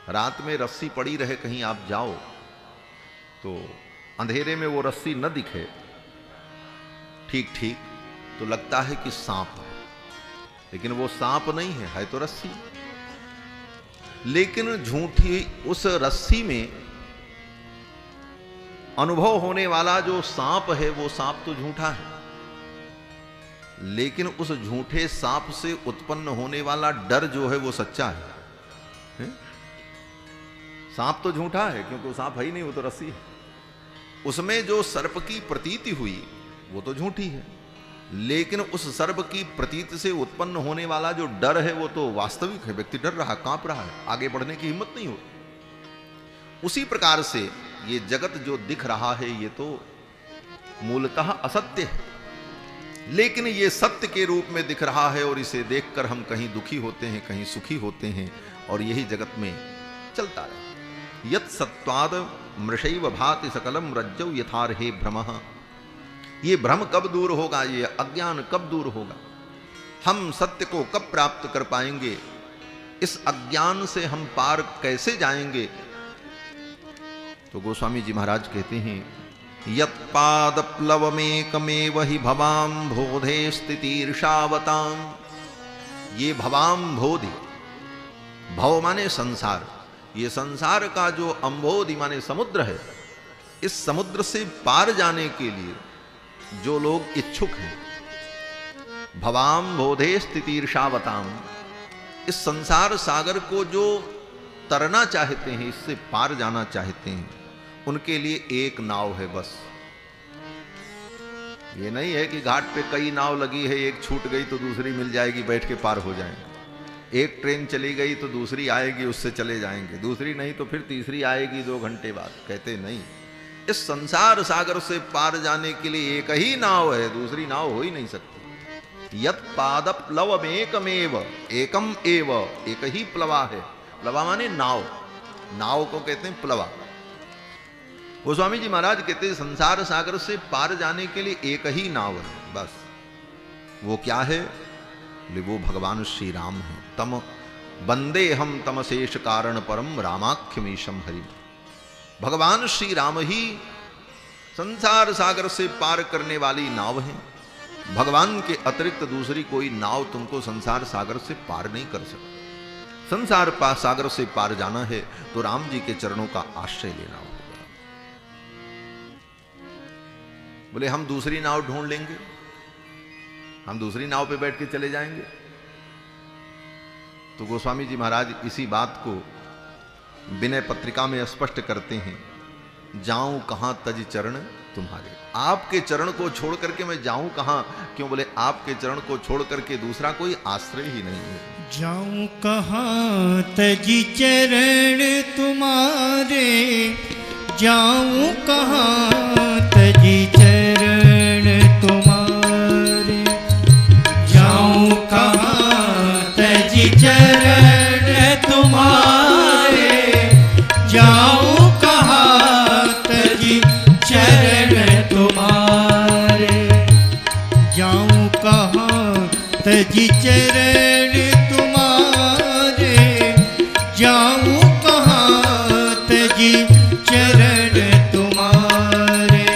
रात में रस्सी पड़ी रहे, कहीं आप जाओ तो अंधेरे में वो रस्सी न दिखे ठीक ठीक तो लगता है कि सांप है, लेकिन वो सांप नहीं है, है तो रस्सी। लेकिन झूठी उस रस्सी में अनुभव होने वाला जो सांप है वो सांप तो झूठा है, लेकिन उस झूठे सांप से उत्पन्न होने वाला डर जो है वो सच्चा है। सांप तो झूठा है क्योंकि वो सांप है ही नहीं, वो तो रस्सी है। उसमें जो सर्प की प्रतीति हुई वो तो झूठी है, लेकिन उस सर्प की प्रतीति से उत्पन्न होने वाला जो डर है वो तो वास्तविक है। व्यक्ति डर रहा, कांप रहा है, आगे बढ़ने की हिम्मत नहीं हो। उसी प्रकार से ये जगत जो दिख रहा है ये तो मूलतः असत्य है, लेकिन ये सत्य के रूप में दिख रहा है और इसे देखकर हम कहीं दुखी होते हैं, कहीं सुखी होते हैं, और यही जगत में चलता रहे। यत् सत्वाद मृषैव भाति सकलम रज्जौ यथार्हे भ्रमः, ये भ्रम कब दूर होगा, ये अज्ञान कब दूर होगा, हम सत्य को कब प्राप्त कर पाएंगे, इस अज्ञान से हम पार कैसे जाएंगे? तो गोस्वामी जी महाराज कहते हैं यत्पादप्लवमेकमेव हि भवाम्भोधे स्थितिर्षावताम्, ये भवाम्भोधि, भव माने संसार, ये संसार का जो अम्भोधि माने समुद्र है, इस समुद्र से पार जाने के लिए जो लोग इच्छुक हैं, भवाम्भोधे स्थितिर्षावताम्, इस संसार सागर को जो तरना चाहते हैं, इससे पार जाना चाहते हैं, उनके लिए एक नाव है बस। ये नहीं है कि घाट पे कई नाव लगी है, एक छूट गई तो दूसरी मिल जाएगी, बैठ के पार हो जाएंगे। एक ट्रेन चली गई तो दूसरी आएगी, उससे चले जाएंगे, दूसरी नहीं तो फिर तीसरी आएगी 2 घंटे बाद। कहते नहीं, इस संसार सागर से पार जाने के लिए एक ही नाव है, दूसरी नाव हो ही नहीं सकती। यत पादप्लवमेकमेव एकम एव, एक ही प्लवा है। प्लवा माने नाव, नाव को कहते हैं प्लवा। गोस्वामी जी महाराज कहते हैं संसार सागर से पार जाने के लिए एक ही नाव है बस। वो क्या है? वो भगवान श्री राम है। तम बंदे हम तमशेष कारण परम रामाख्यमीशम हरि। भगवान श्री राम ही संसार सागर से पार करने वाली नाव है। भगवान के अतिरिक्त दूसरी कोई नाव तुमको संसार सागर से पार नहीं कर सकती। संसार सागर से पार जाना है तो राम जी के चरणों का आश्रय लेना होगा। बोले हम दूसरी नाव ढूंढ लेंगे, हम दूसरी नाव पे बैठ के चले जाएंगे। तो गोस्वामी जी महाराज इसी बात को विनय पत्रिका में स्पष्ट करते हैं, जाऊं कहां तज चरण तुम्हारे। आपके चरण को छोड़ करके मैं जाऊं कहां? क्यों? बोले आपके चरण को छोड़ करके दूसरा कोई आश्रय ही नहीं है। जाऊं कहां तज चरण तुम्हारे, जाऊं कहां तज चरण तुम्हारे, जाऊं कहां तज चरण तुम्हारे, जाऊं कहां तज चरण तुम्हारे, जाऊं कहां तज चरण तुम्हारे, जाऊं कहां तज चरण तुम्हारे,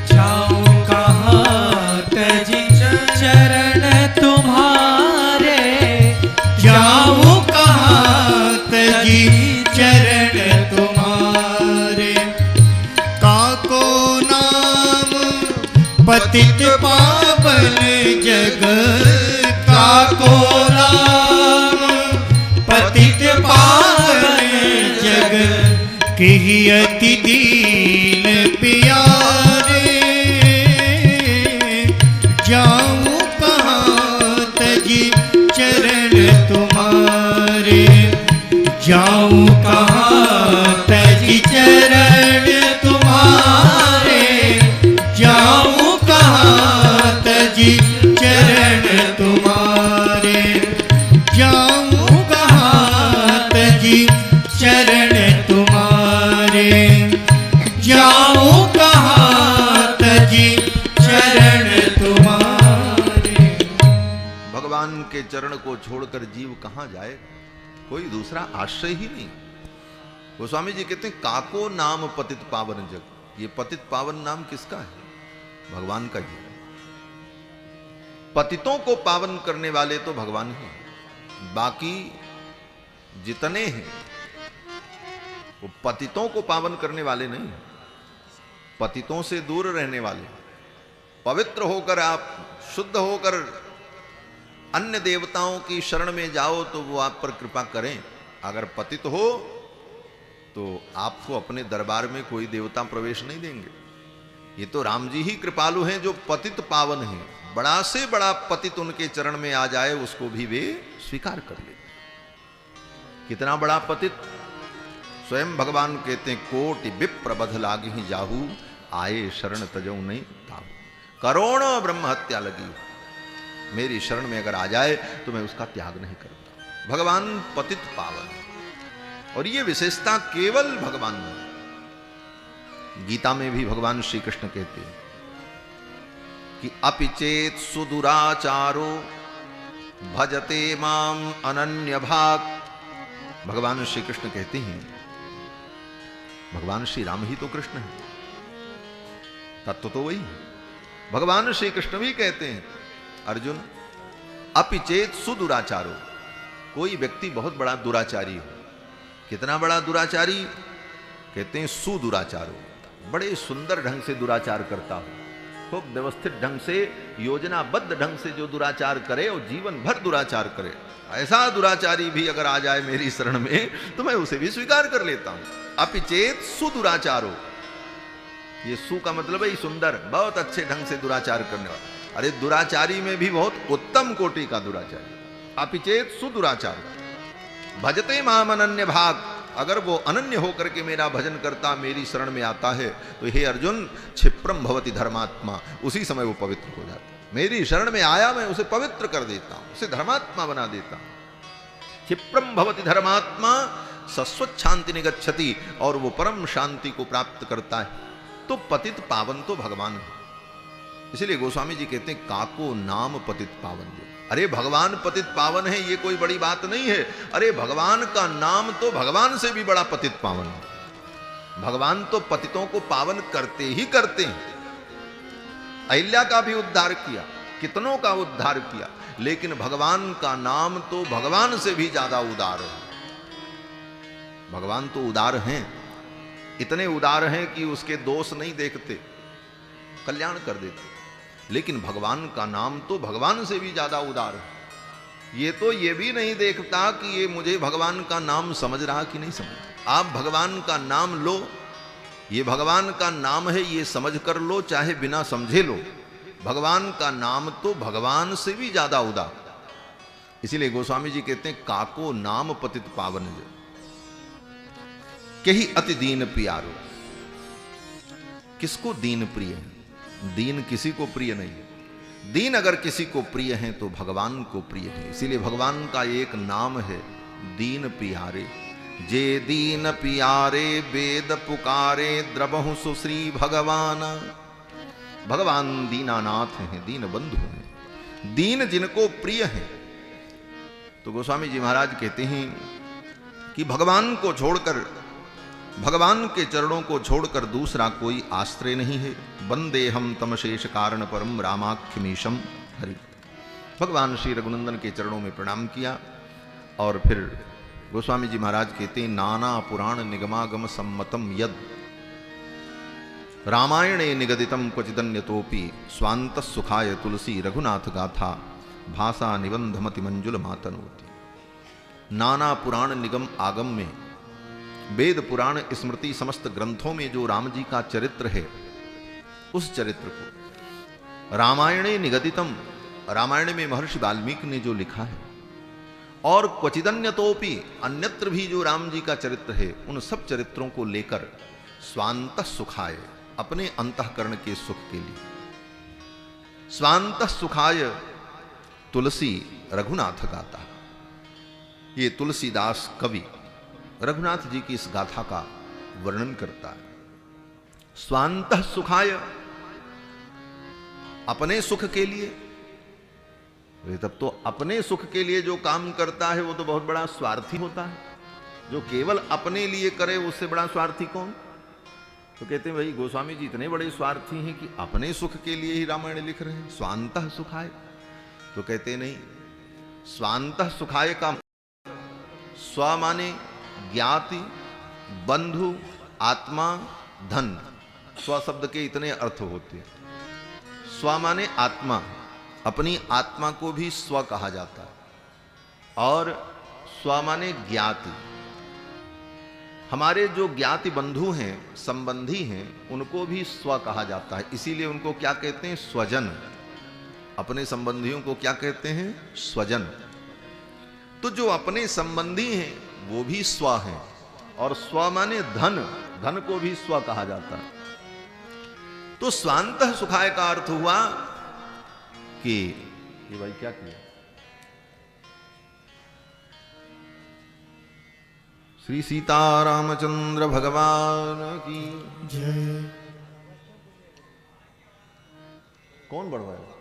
जाऊं कहां तज चरण तुम्हारे, जाऊं कहां तज चरण तुम्हारे। काको नाम पतित पावन जग, काको नाम पतित पावन जग, किहि अति दीन प्यारे, जाऊं कहां तज चरण तुम्हारे, जाऊं कहां तज चरण तुम्हारे, जाऊं कहां तज चरण तुम्हारे, जाऊं कहां तज चरण तुम्हारे, जाऊं कहां तज चरण तुम्हारे। भगवान के चरण को छोड़कर जीव कहां जाए? कोई दूसरा आश्रय ही नहीं। गोस्वामी जी कहते हैं काको नाम पतित पावन जग। ये पतित पावन नाम किसका है? भगवान का ही है। पतितों को पावन करने वाले तो भगवान ही, बाकी जितने हैं वो पतितों को पावन करने वाले नहीं, पतितों से दूर रहने वाले। पवित्र होकर आप शुद्ध होकर अन्य देवताओं की शरण में जाओ तो वो आप पर कृपा करें। अगर पतित हो तो आपको अपने दरबार में कोई देवता प्रवेश नहीं देंगे। ये तो राम जी ही कृपालु हैं जो पतित पावन हैं। बड़ा से बड़ा पतित उनके चरण में आ जाए उसको भी वे स्वीकार कर ले। कितना बड़ा पतित? स्वयं भगवान कहते हैं कोटि विप्र बध लागी ही जाहू, आए शरण तजऊ नहीं ताहू। करोड़ों ब्रह्म हत्या लगी, मेरी शरण में अगर आ जाए तो मैं उसका त्याग नहीं करता। भगवान पतित पावन, और ये विशेषता केवल भगवान में। गीता में भी भगवान श्री कृष्ण कहते हैं कि अपि चेत सुदुराचारो भजते माम अनन्य भाग। भगवान श्री कृष्ण कहते हैं, भगवान श्री राम ही तो कृष्ण है, तत्व तो वही है। भगवान श्री कृष्ण भी कहते हैं अर्जुन अपि चेत सुदुराचारो, कोई व्यक्ति बहुत बड़ा दुराचारी हो। कितना बड़ा दुराचारी? कहते हैं सुदुराचारो, बड़े सुंदर ढंग से दुराचार करता हो। खूब व्यवस्थित ढंग से, योजनाबद्ध ढंग से जो दुराचार करे और जीवन भर दुराचार करे, ऐसा दुराचारी भी अगर आ जाए मेरी शरण में तो मैं उसे भी स्वीकार कर लेता हूं। अपिचेत सुदुराचारो, ये सु का मतलब है सुंदर, बहुत अच्छे ढंग से दुराचार करने वाला। अरे दुराचारी में भी बहुत उत्तम कोटि का दुराचारी। अपिचेत सुदुराचार भजते माम अनन्य भाग, अगर वो अनन्य होकर के मेरा भजन करता, मेरी शरण में आता है, तो हे अर्जुन क्षिप्रम भवति धर्मात्मा, उसी समय वो पवित्र हो जाता। मेरी शरण में आया, मैं उसे पवित्र कर देता हूं, उसे धर्मात्मा बना देता हूं। क्षिप्रम भवति धर्मात्मा सस्वत शांति निगच्छति, और वो परम शांति को प्राप्त करता है। तो पतित पावन तो भगवान है। इसलिए गोस्वामी जी कहते हैं काको नाम पतित पावन जो। अरे भगवान पतित पावन है, ये कोई बड़ी बात नहीं है। अरे भगवान का नाम तो भगवान से भी बड़ा पतित पावन है। भगवान तो पतितों को पावन करते ही करते हैं। अहिल्या का भी उद्धार किया, कितनों का उद्धार किया, लेकिन भगवान का नाम तो भगवान से भी ज्यादा उदार है। भगवान तो उदार हैं, इतने उदार हैं कि उसके दोष नहीं देखते, कल्याण कर देते। लेकिन भगवान का नाम तो भगवान से भी ज्यादा उदार है। ये तो ये भी नहीं देखता कि ये मुझे भगवान का नाम समझ रहा कि नहीं समझ। आप भगवान का नाम लो, ये भगवान का नाम है, ये समझ कर लो, चाहे बिना समझे लो। भगवान का नाम तो भगवान से भी ज्यादा उदार। इसीलिए गोस्वामी जी कहते हैं काको नाम पतित पावन जो, कही अति दीन प्यारो। किसको दीन प्रिय है? दीन किसी को प्रिय नहीं है। दीन अगर किसी को प्रिय है तो भगवान को प्रिय है। इसीलिए भगवान का एक नाम है दीन प्यारे। जे दीन प्यारे वेद पुकारे द्रबहु सुश्री भगवान। भगवान दीनानाथ हैं, दीन बंधु हैं, दीन जिनको प्रिय है। तो गोस्वामी जी महाराज कहते हैं कि भगवान को छोड़कर, भगवान के चरणों को छोड़कर दूसरा कोई आश्रय नहीं है। वंदे हम तमशेष कारण परम रामाख्यमीशम हरि। भगवान श्री रघुनंदन के चरणों में प्रणाम किया और फिर गोस्वामी जी महाराज कहते हैं नाना पुराण निगमागम सम्मतम यद रामायणे निगदितम क्वचिदन्यतोपि स्वांत सुखाय तुलसी रघुनाथ गाथा भाषा निबंधमति मंजुल मातनोति। नाना पुराण निगम आगम में, वेद पुराण स्मृति समस्त ग्रंथों में जो राम जी का चरित्र है, उस चरित्र को रामायणे निगदितम, रामायण में महर्षि वाल्मीकि ने जो लिखा है, और क्वचिदन्यतोपि, अन्यत्र भी जो राम जी का चरित्र है, उन सब चरित्रों को लेकर स्वांत सुखाय, अपने अंतःकरण के सुख के लिए, स्वांत सुखाय तुलसी रघुनाथ गाथा। ये तुलसीदास कवि रघुनाथ जी की इस गाथा का वर्णन करता है। स्वांतः सुखाय, अपने सुख के लिए। तब तो अपने सुख के लिए जो काम करता है वो तो बहुत बड़ा स्वार्थी होता है। जो केवल अपने लिए करे उससे बड़ा स्वार्थी कौन? तो कहते हैं भाई गोस्वामी जी इतने बड़े स्वार्थी हैं कि अपने सुख के लिए ही रामायण लिख रहे हैं। स्वांतः सुखाय, तो कहते नहीं, स्वांतः सुखाय का स्व माने ज्ञाति, बंधु, आत्मा, धन। स्व शब्द के इतने अर्थ होते हैं। स्व माने आत्मा, अपनी आत्मा को भी स्व कहा जाता है। और स्व माने ज्ञाति, हमारे जो ज्ञाति बंधु हैं, संबंधी हैं, उनको भी स्व कहा जाता है। इसीलिए उनको क्या कहते हैं? स्वजन। अपने संबंधियों को क्या कहते हैं? स्वजन। तो जो अपने संबंधी हैं वो भी स्व हैं, और स्व माने धन, धन को भी स्व कहा जाता है। तो स्वांतः सुखाय का अर्थ हुआ कि ये भाई क्या किया? श्री सीतारामचंद्र भगवान की जय। कौन बढ़वाया?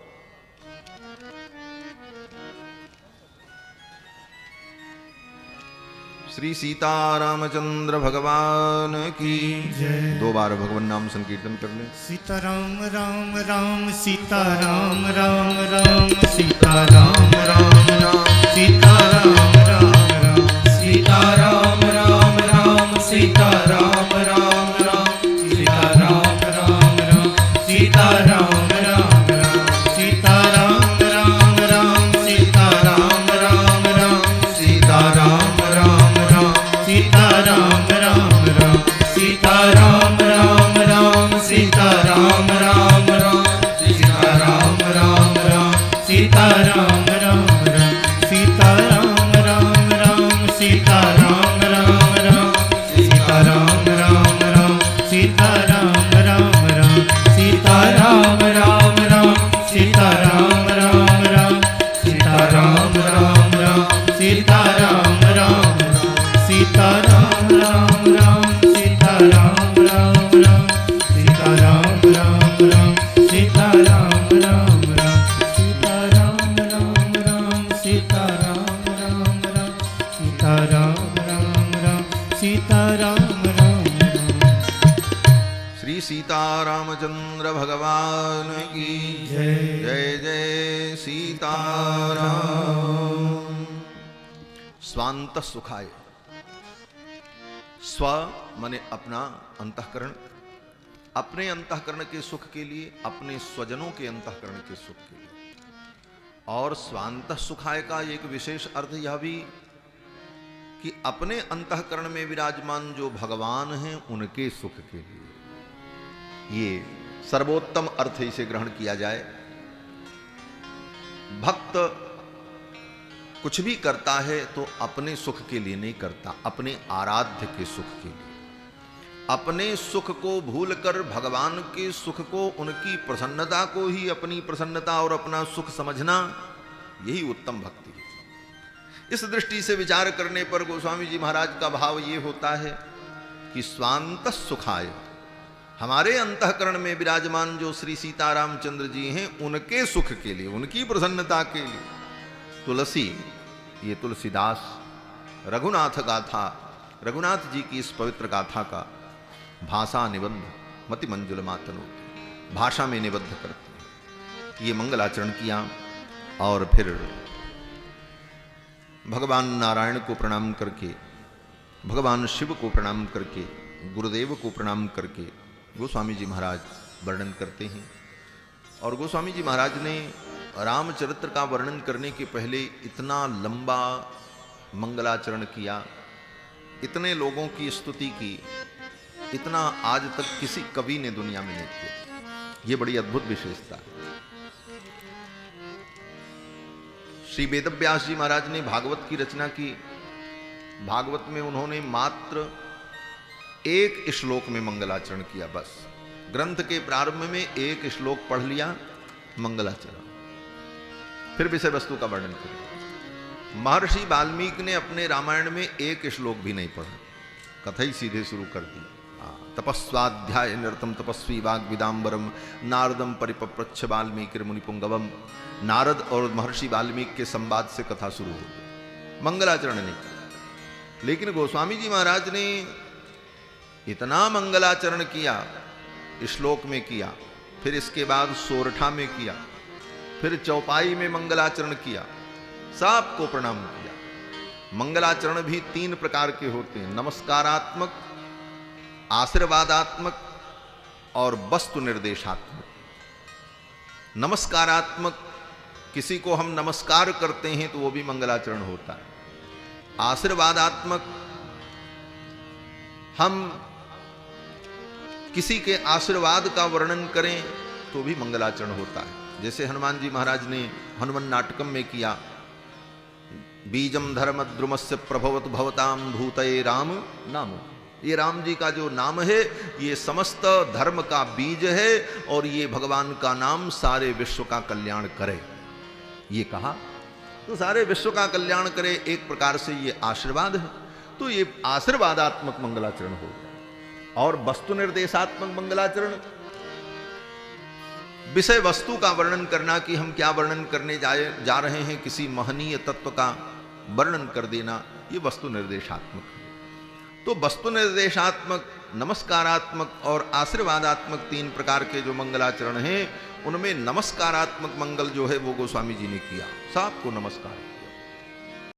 श्री सीतारामचंद्र भगवान की जय। 2 बार भगवान नाम संकीर्तन करने। सीताराम राम राम सीताराम राम राम सीताराम राम राम सीताराम राम राम सीताराम राम राम सीताराम राम राम सीताराम राम राम सीताराम राम राम राम राम सीता राम राम राम सीता राम राम राम सीता राम राम राम सीता राम राम राम सीता राम राम राम सीता राम राम राम सीता राम राम राम सीता राम राम राम सीता राम राम राम सीता राम राम राम सीता राम राम राम सीता राम राम राम सीता राम राम राम सीता राम राम राम सीता राम राम राम सीता राम राम राम। श्री सीतारामचंद्र भगवान की जय। जय जय सीताराम। स्वांत सुखाय। स्व माने अपना अंतःकरण, अपने अंतःकरण के सुख के लिए, अपने स्वजनों के अंतःकरण के सुख के लिए। और स्वांत सुखाय का एक विशेष अर्थ यह भी कि अपने अंतःकरण में विराजमान जो भगवान हैं उनके सुख के लिए। ये सर्वोत्तम अर्थ इसे ग्रहण किया जाए। भक्त कुछ भी करता है तो अपने सुख के लिए नहीं करता, अपने आराध्य के सुख के लिए। अपने सुख को भूलकर भगवान के सुख को, उनकी प्रसन्नता को ही अपनी प्रसन्नता और अपना सुख समझना, यही उत्तम भक्ति है। इस दृष्टि से विचार करने पर गोस्वामी जी महाराज का भाव ये होता है कि स्वांत सुखाय, हमारे अंतःकरण में विराजमान जो श्री सीतारामचंद्र जी हैं उनके सुख के लिए, उनकी प्रसन्नता के लिए तुलसी, ये तुलसीदास रघुनाथ गाथा, रघुनाथ जी की इस पवित्र गाथा का भाषा निबंध मति मंजुल मातनो, भाषा में निबद्ध करते हैं। ये मंगलाचरण किया और फिर भगवान नारायण को प्रणाम करके, भगवान शिव को प्रणाम करके, गुरुदेव को प्रणाम करके गोस्वामी जी महाराज वर्णन करते हैं। और गोस्वामी जी महाराज ने रामचरित्र का वर्णन करने के पहले इतना लंबा मंगलाचरण किया, इतने लोगों की स्तुति की, इतना आज तक किसी कवि ने दुनिया में नहीं किया। ये बड़ी अद्भुत विशेषता है। श्री वेदव्यास जी महाराज ने भागवत की रचना की। भागवत में उन्होंने मात्र एक श्लोक में मंगलाचरण किया, बस ग्रंथ के प्रारंभ में एक श्लोक पढ़ लिया, मंगलाचरण। फिर विषय वस्तु का वर्णन करें। महर्षि वाल्मीकि ने अपने रामायण में एक श्लोक भी नहीं पढ़ा, कथा ही सीधे शुरू कर दी। तपस्वाध्याय निरतम तपस्वी वाग विदाम्बरम नारदम परिपप्रच्छ वाल्मीकि मुनिपुंगवम। नारद और महर्षि वाल्मीकि के संवाद से कथा शुरू हो गई, मंगलाचरण नहीं किया। लेकिन गोस्वामी जी महाराज ने इतना मंगलाचरण किया, श्लोक में किया, फिर इसके बाद सोरठा में किया, फिर चौपाई में मंगलाचरण किया, सबको प्रणाम किया। मंगलाचरण भी 3 प्रकार के होते हैं, नमस्कारात्मक, आशीर्वादात्मक और वस्तु निर्देशात्मक। नमस्कारात्मक, किसी को हम नमस्कार करते हैं तो वो भी मंगलाचरण होता है। आशीर्वादात्मक, हम किसी के आशीर्वाद का वर्णन करें तो भी मंगलाचरण होता है। जैसे हनुमान जी महाराज ने हनुमान नाटकम में किया, बीजम धर्म द्रुमस्य प्रभवत भवताम भूतये राम नाम। ये राम जी का जो नाम है ये समस्त धर्म का बीज है और ये भगवान का नाम सारे विश्व का कल्याण करे। ये कहा तो सारे विश्व का कल्याण करे, एक प्रकार से ये आशीर्वाद है। तो ये आशीर्वादात्मक मंगलाचरण हो गया। और वस्तु निर्देशात्मक मंगलाचरण, विषय वस्तु का वर्णन करना कि हम क्या वर्णन करने जा रहे हैं, किसी महनीय तत्व का वर्णन कर देना, ये वस्तु निर्देशात्मक है। तो वस्तु निर्देशात्मक, नमस्कारात्मक और आशीर्वादात्मक 3 प्रकार के जो मंगलाचरण हैं, उनमें नमस्कारात्मक मंगल जो है वो गोस्वामी जी ने किया, सबको नमस्कार।